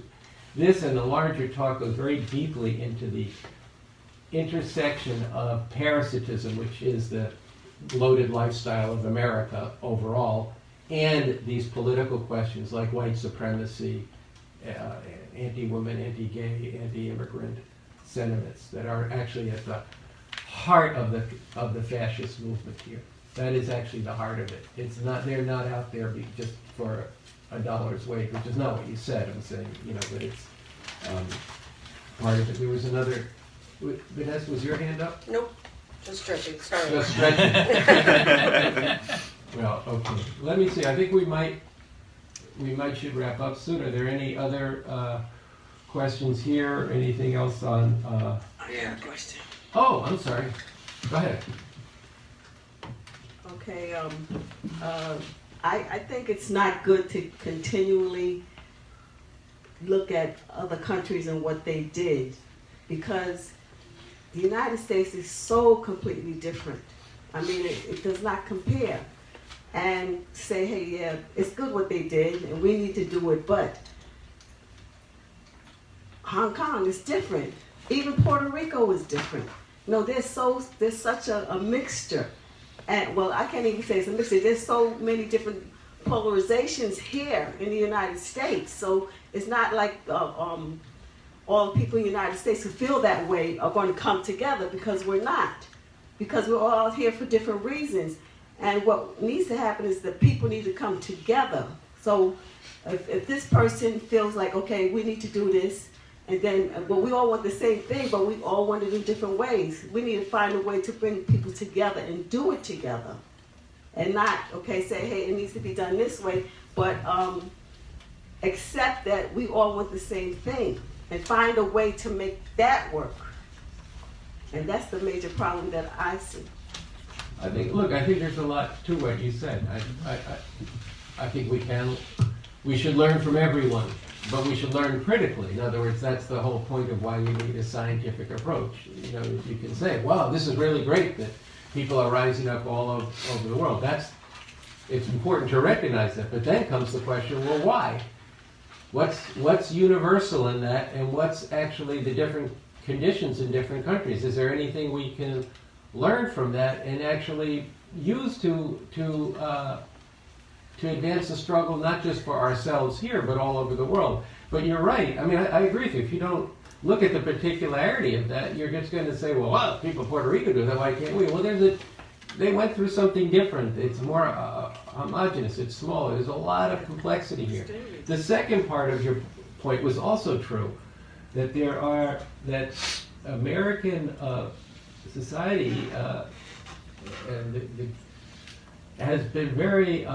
[SPEAKER 1] This and the larger talk goes very deeply into the intersection of parasitism, which is the bloated lifestyle of America overall, and these political questions like white supremacy, anti-woman, anti-gay, anti-immigrant sentiments that are actually at the heart of the fascist movement here. That is actually the heart of it. It's not, they're not out there just for a dollar's wage, which is not what you said. I'm saying, but it's part of it. There was another, Vanessa, was your hand up?
[SPEAKER 4] Nope, just stretching, sorry.
[SPEAKER 1] Just stretching. Well, okay. Let me see. I think we might should wrap up soon. Are there any other questions here? Or anything else on?
[SPEAKER 4] I have a question.
[SPEAKER 1] Oh, I'm sorry. Go ahead.
[SPEAKER 6] Okay, I think it's not good to continually look at other countries and what they did, because the United States is so completely different. I mean, it does not compare. And say, hey, yeah, it's good what they did, and we need to do it, but Hong Kong is different. Even Puerto Rico is different. There's such a mixture. And well, I can't even say it's a mixture. There's so many different polarizations here in the United States. So it's not like all the people in the United States who feel that way are going to come together, because we're not. Because we're all here for different reasons. And what needs to happen is that people need to come together. So if this person feels like, okay, we need to do this, and then, well, we all want the same thing, but we all want to do different ways. We need to find a way to bring people together and do it together. And not, okay, say, hey, it needs to be done this way, but accept that we all want the same thing and find a way to make that work. And that's the major problem that I see.
[SPEAKER 1] I think there's a lot to what you said. I think we should learn from everyone, but we should learn critically. In other words, that's the whole point of why we need a scientific approach. You can say, wow, this is really great that people are rising up all over the world. It's important to recognize that, but then comes the question, well, why? What's universal in that, and what's actually the different conditions in different countries? Is there anything we can learn from that and actually use to advance the struggle, not just for ourselves here, but all over the world? But you're right. I mean, I agree with you. If you don't look at the particularity of that, you're just going to say, well, wow, people in Puerto Rico do that, why can't we? Well, they went through something different. It's more homogenous. It's smaller. There's a lot of complexity here. The second part of your point was also true, that that American society has been very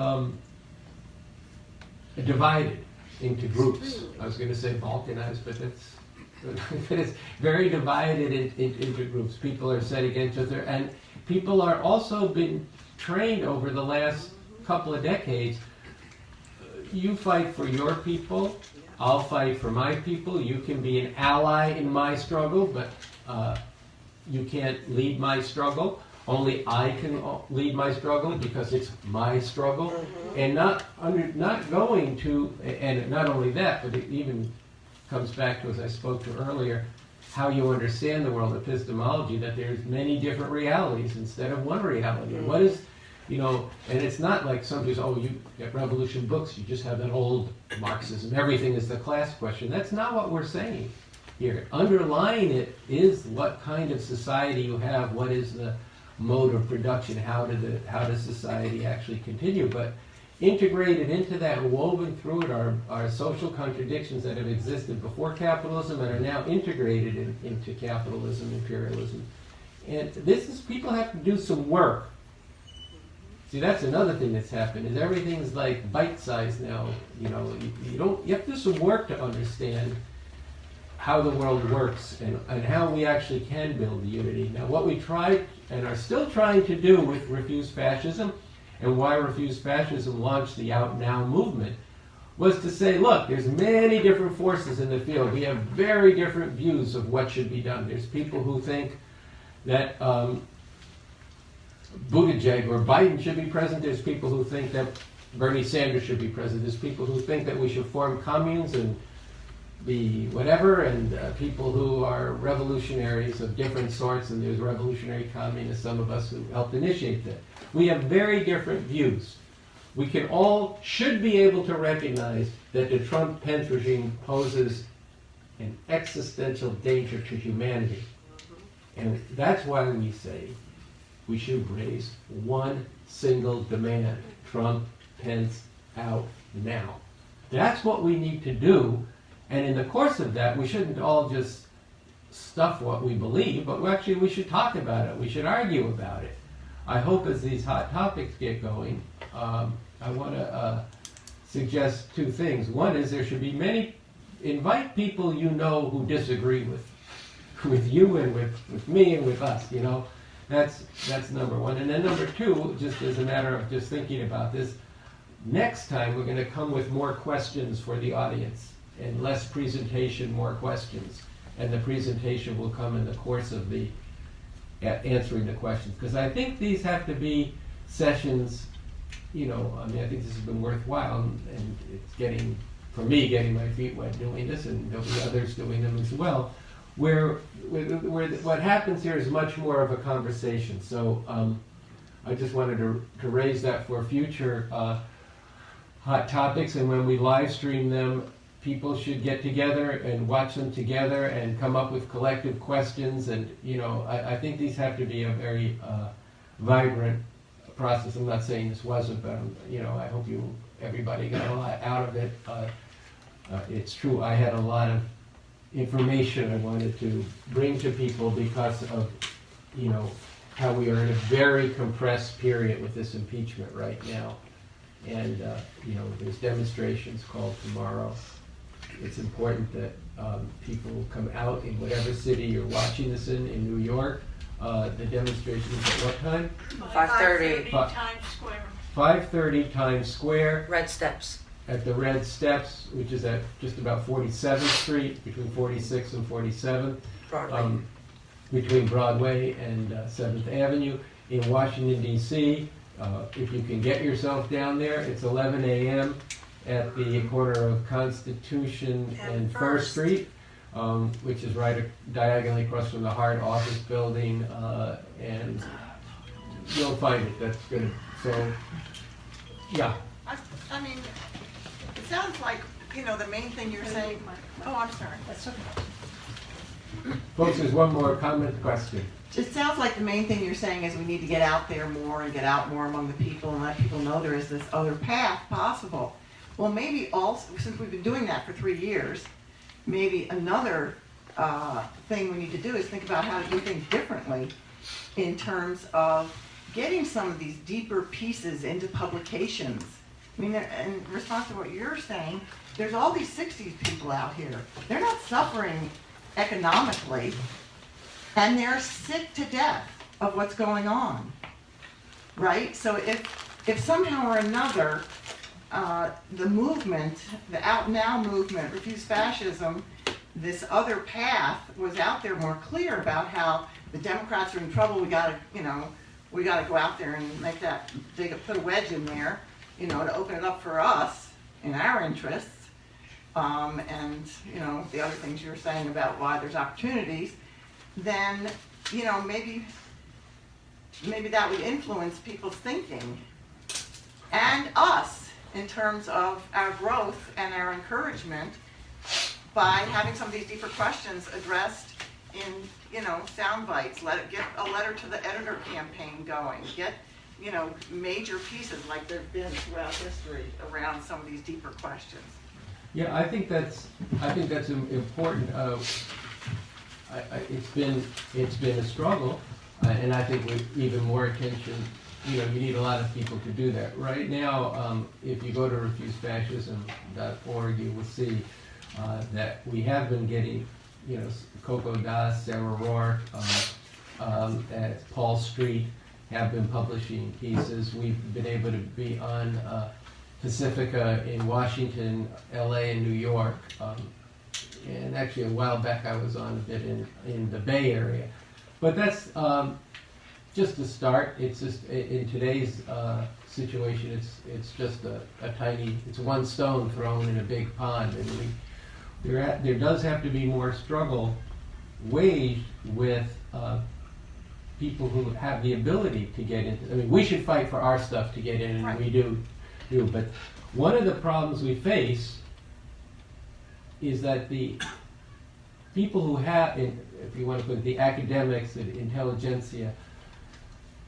[SPEAKER 1] divided into groups. I was going to say balkanized, but it's very divided into groups. People are set against each other, and people are also been trained over the last couple of decades. You fight for your people, I'll fight for my people. You can be an ally in my struggle, but you can't lead my struggle. Only I can lead my struggle because it's my struggle. And not going to, and not only that, but it even comes back to, as I spoke to earlier, how you understand the world, epistemology, that there's many different realities instead of one reality. What is, and it's not like somebody's, you get revolution books, you just have that old Marxism, everything is the class question. That's not what we're saying here. Underlying it is what kind of society you have, what is the mode of production, how does society actually continue? But integrated into that, woven through it, are social contradictions that have existed before capitalism and are now integrated into capitalism, imperialism. And people have to do some work. See, that's another thing that's happened, is everything's like bite-sized now. You have to do some work to understand how the world works and how we actually can build unity. Now, what we tried and are still trying to do with Refuse Fascism, and why Refuse Fascism launched the Out Now movement, was to say, look, there's many different forces in the field. We have very different views of what should be done. There's people who think that Buttigieg or Biden should be president. There's people who think that Bernie Sanders should be president. There's people who think that we should form communes and be whatever, and people who are revolutionaries of different sorts, and there's revolutionary communists, some of us who helped initiate that. We have very different views. We should be able to recognize that the Trump-Pence regime poses an existential danger to humanity. And that's why we say we should raise one single demand: Trump-Pence out now. That's what we need to do. And in the course of that, we shouldn't all just stuff what we believe, but we should talk about it. We should argue about it. I hope as these hot topics get going, I want to suggest two things. One is there should be invite people who disagree with you and with me and with us, That's number one. And then number two, just as a matter of just thinking about this, next time we're going to come with more questions for the audience. And less presentation, more questions. And the presentation will come in the course of the answering the questions. Because I think these have to be sessions, I think this has been worthwhile, and it's getting for me, getting my feet wet doing this, and there'll be others doing them as well, where what happens here is much more of a conversation. So I just wanted to raise that for future hot topics, and when we live stream them, people should get together and watch them together and come up with collective questions. And I think these have to be a very vibrant process. I'm not saying this wasn't, but I hope everybody got a lot out of it. It's true, I had a lot of information I wanted to bring to people because of how we are in a very compressed period with this impeachment right now. And there's demonstrations called tomorrow. It's important that people come out in whatever city you're watching this in New York. The demonstration is at what time?
[SPEAKER 4] 5:30.
[SPEAKER 1] Times Square. 5:30 Times Square.
[SPEAKER 4] Red Steps.
[SPEAKER 1] At the Red Steps, which is at just about 47th Street, between 46th and 47th.
[SPEAKER 4] Broadway.
[SPEAKER 1] Between Broadway and 7th Avenue in Washington, D.C. If you can get yourself down there, it's 11 a.m. at the corner of Constitution and First Street, which is right diagonally across from the Hart Office Building, and you'll find it. That's good. So, yeah.
[SPEAKER 3] I mean, it sounds like, the main thing you're saying, oh, I'm sorry. That's okay.
[SPEAKER 1] Folks, there's one more comment, question.
[SPEAKER 3] It sounds like the main thing you're saying is we need to get out there more and get out more among the people and let people know there is this other path possible. Well, maybe also, since we've been doing that for 3 years, maybe another thing we need to do is think about how to do things differently in terms of getting some of these deeper pieces into publications. I mean, in response to what you're saying, there's all these 60s people out here. They're not suffering economically, and they're sick to death of what's going on, right? So if somehow or another the movement, the Out Now movement, Refuse Fascism, this other path was out there more clear about how the Democrats are in trouble, we gotta go out there and make that, put a wedge in there, to open it up for us in our interests. And the other things you were saying about why there's opportunities, then maybe that would influence people's thinking and us in terms of our growth and our encouragement by having some of these deeper questions addressed in sound bites. Get a letter to the editor campaign going. Get major pieces like there've been throughout history around some of these deeper questions.
[SPEAKER 1] Yeah, I think that's important. It's been a struggle, and I think with even more attention, you need a lot of people to do that. Right now, if you go to refusefascism.org, you will see that we have been getting, Coco Das, Sarah Rourke, at Paul Street have been publishing pieces. We've been able to be on Pacifica in Washington, LA, and New York. And actually a while back I was on a bit in the Bay Area. But that's just a start. It's just, in today's situation, it's just a tiny, it's one stone thrown in a big pond. And there does have to be more struggle waged with people who have the ability to get into, we should fight for our stuff to get in, and we do. But one of the problems we face is that the people who have, if you want to put it, the academics, the intelligentsia,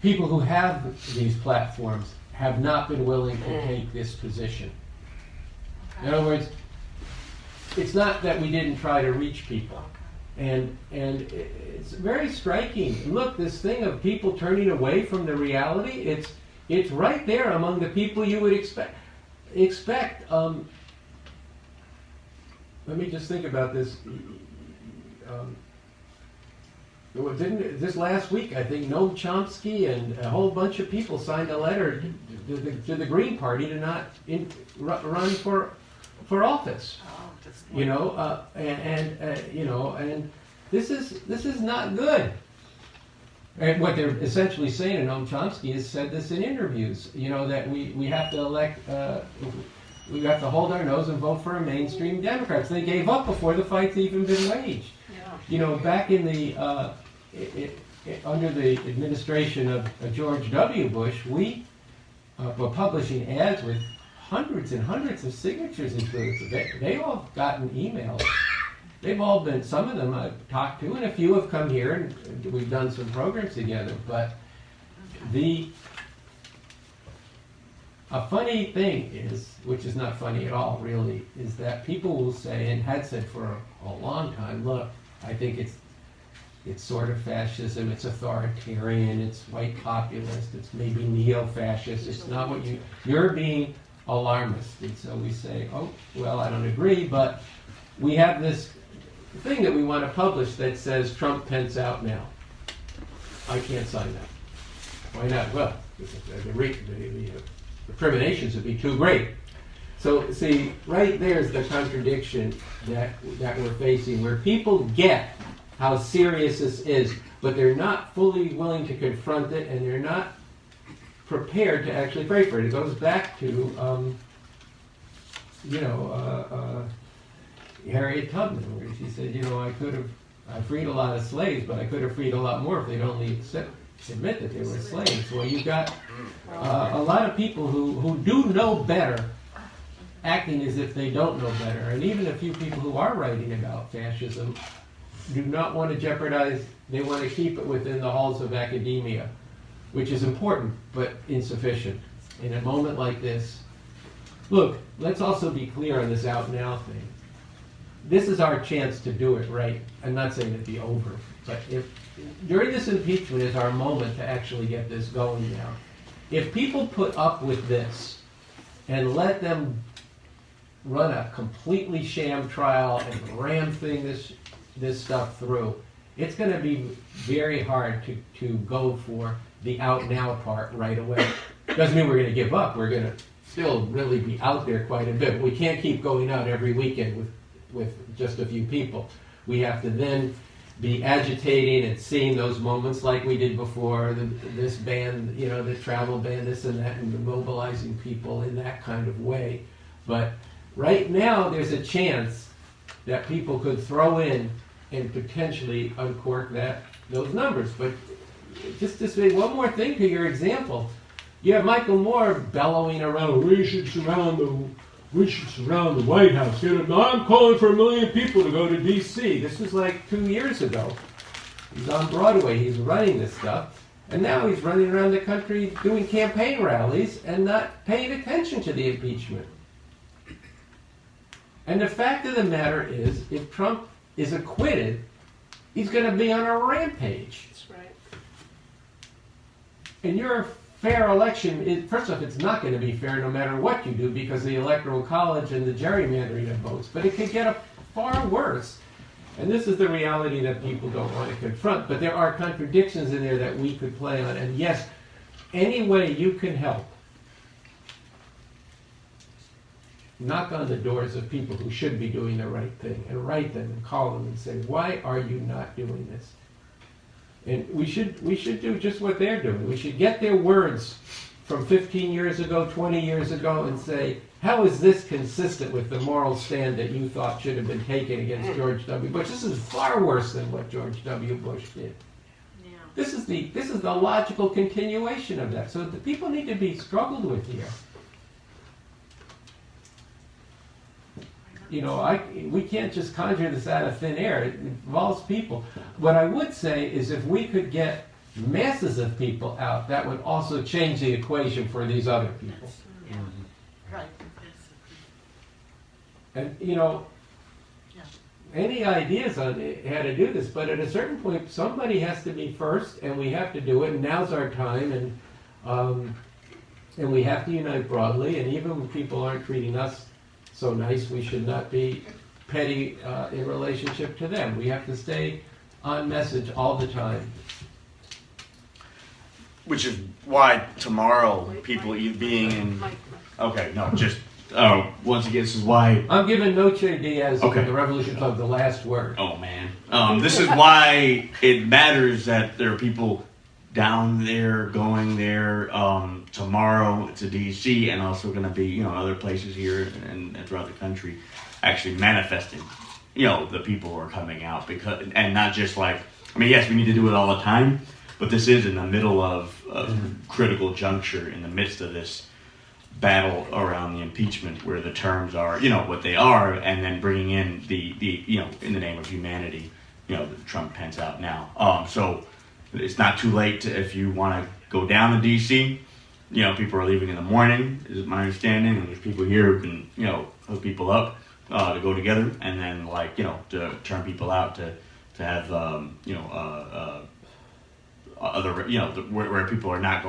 [SPEAKER 1] people who have these platforms have not been willing to take this position. In other words, it's not that we didn't try to reach people. And it's very striking. Look, this thing of people turning away from the reality, it's right there among the people you would expect. Let me just think about this. This last week, I think Noam Chomsky and a whole bunch of people signed a letter to the Green Party to not run for office. And this is not good. And what they're essentially saying, and Noam Chomsky has said this in interviews, that we have to elect we got to hold our nose and vote for a mainstream Democrats. They gave up before the fight's even been waged. You know, back in the under the administration of George W. Bush, we were publishing ads with hundreds and hundreds of signatures into it. They all gotten emails. They've all been, some of them I've talked to, and a few have come here, and we've done some programs together. But a funny thing is, which is not funny at all, really, is that people will say, and had said for a long time, look, I think it's sort of fascism, it's authoritarian, it's white populist, it's maybe neo-fascist, it's not what you're being alarmist. And so we say, oh, well, I don't agree, but we have this thing that we want to publish that says Trump, Pence out now. I can't sign that. Why not? Well, the recriminations would be too great. So see, right there's the contradiction that we're facing, where people get how serious this is, but they're not fully willing to confront it, and they're not prepared to actually pray for it. It goes back to, Harriet Tubman, where she said, I freed a lot of slaves, but I could have freed a lot more if they'd only admit that they were slaves. Well, you've got a lot of people who do know better, acting as if they don't know better. And even a few people who are writing about fascism do not want to jeopardize, they want to keep it within the halls of academia, which is important, but insufficient. In a moment like this, look, let's also be clear on this out now thing. This is our chance to do it right. I'm not saying it'd be over, but if during this impeachment is our moment to actually get this going now. If people put up with this and let them run a completely sham trial and ram this stuff through, it's going to be very hard to go for the out now part right away. Doesn't mean we're going to give up. We're going to still really be out there quite a bit. We can't keep going out every weekend with just a few people. We have to then be agitating and seeing those moments like we did before, this ban, the travel ban, this and that, and mobilizing people in that kind of way. But right now, there's a chance that people could throw in and potentially uncork those numbers. But just to say one more thing to your example, you have Michael Moore bellowing around, we should surround the White House. I'm calling for 1 million people to go to D.C. This was like 2 years ago. He's on Broadway, he's running this stuff, and now he's running around the country doing campaign rallies and not paying attention to the impeachment. And the fact of the matter is, if Trump is acquitted, he's going to be on a rampage.
[SPEAKER 6] That's right.
[SPEAKER 1] And your fair election, first off, it's not going to be fair no matter what you do because of the Electoral College and the gerrymandering of votes, but it could get far worse. And this is the reality that people don't want to confront, but there are contradictions in there that we could play on. And yes, any way you can help, knock on the doors of people who should be doing the right thing and write them and call them and say, why are you not doing this? And we should do just what they're doing. We should get their words from 15 years ago, 20 years ago, and say, how is this consistent with the moral stand that you thought should have been taken against George W. Bush? This is far worse than what George W. Bush did.
[SPEAKER 4] Yeah.
[SPEAKER 1] This is the logical continuation of that. So the people need to be struggled with here. We can't just conjure this out of thin air. It involves people. What I would say is if we could get masses of people out, that would also change the equation for these other people.
[SPEAKER 4] Yeah. Right.
[SPEAKER 1] And, any ideas on how to do this, but at a certain point, somebody has to be first, and we have to do it, and now's our time, and we have to unite broadly, and even when people aren't treating us so nice, we should not be petty in relationship to them. We have to stay on message all the time.
[SPEAKER 2] Which is why tomorrow people being in. Okay, no, just once again, this is why.
[SPEAKER 1] I'm giving Noche Diaz
[SPEAKER 2] Okay.
[SPEAKER 1] of the Revolution Club the last word.
[SPEAKER 2] Oh man, this is why it matters that there are people down there, going there tomorrow to DC, and also going to be other places here and throughout the country, actually manifesting the people who are coming out, because and not just like, I mean, yes, we need to do it all the time, but this is in the middle of a critical juncture in the midst of this battle around the impeachment, where the terms are what they are, and then bringing in the in the name of humanity, the Trump Pence out now. So it's not too late if you want to go down to DC. People are leaving in the morning, is my understanding, and there's people here who can hook people up to go together, and then to turn people out to have other where people are not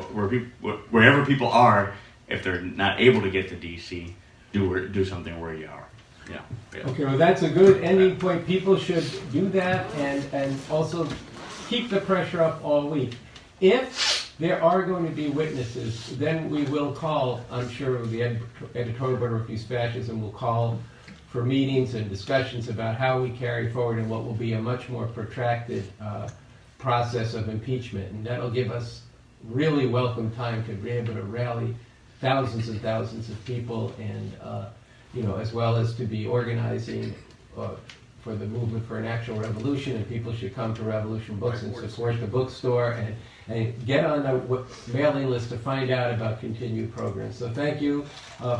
[SPEAKER 2] wherever people are, if they're not able to get to DC, do something where you are. Yeah.
[SPEAKER 1] Okay, well, that's a good ending point. People should do that and also keep the pressure up all week. If there are going to be witnesses, then we will call, I'm sure the editorial board refuse fascism will call for meetings and discussions about how we carry forward in what will be a much more protracted process of impeachment. And that'll give us really welcome time to be able to rally thousands and thousands of people, and as well as to be organizing for the movement for an actual revolution. And people should come to Revolution Books and support the bookstore and get on the mailing list to find out about continued programs. So thank you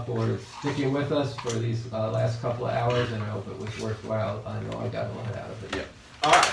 [SPEAKER 1] for sticking with us for these last couple of hours, and I hope it was worthwhile. I know I got a lot out of it.
[SPEAKER 2] All right.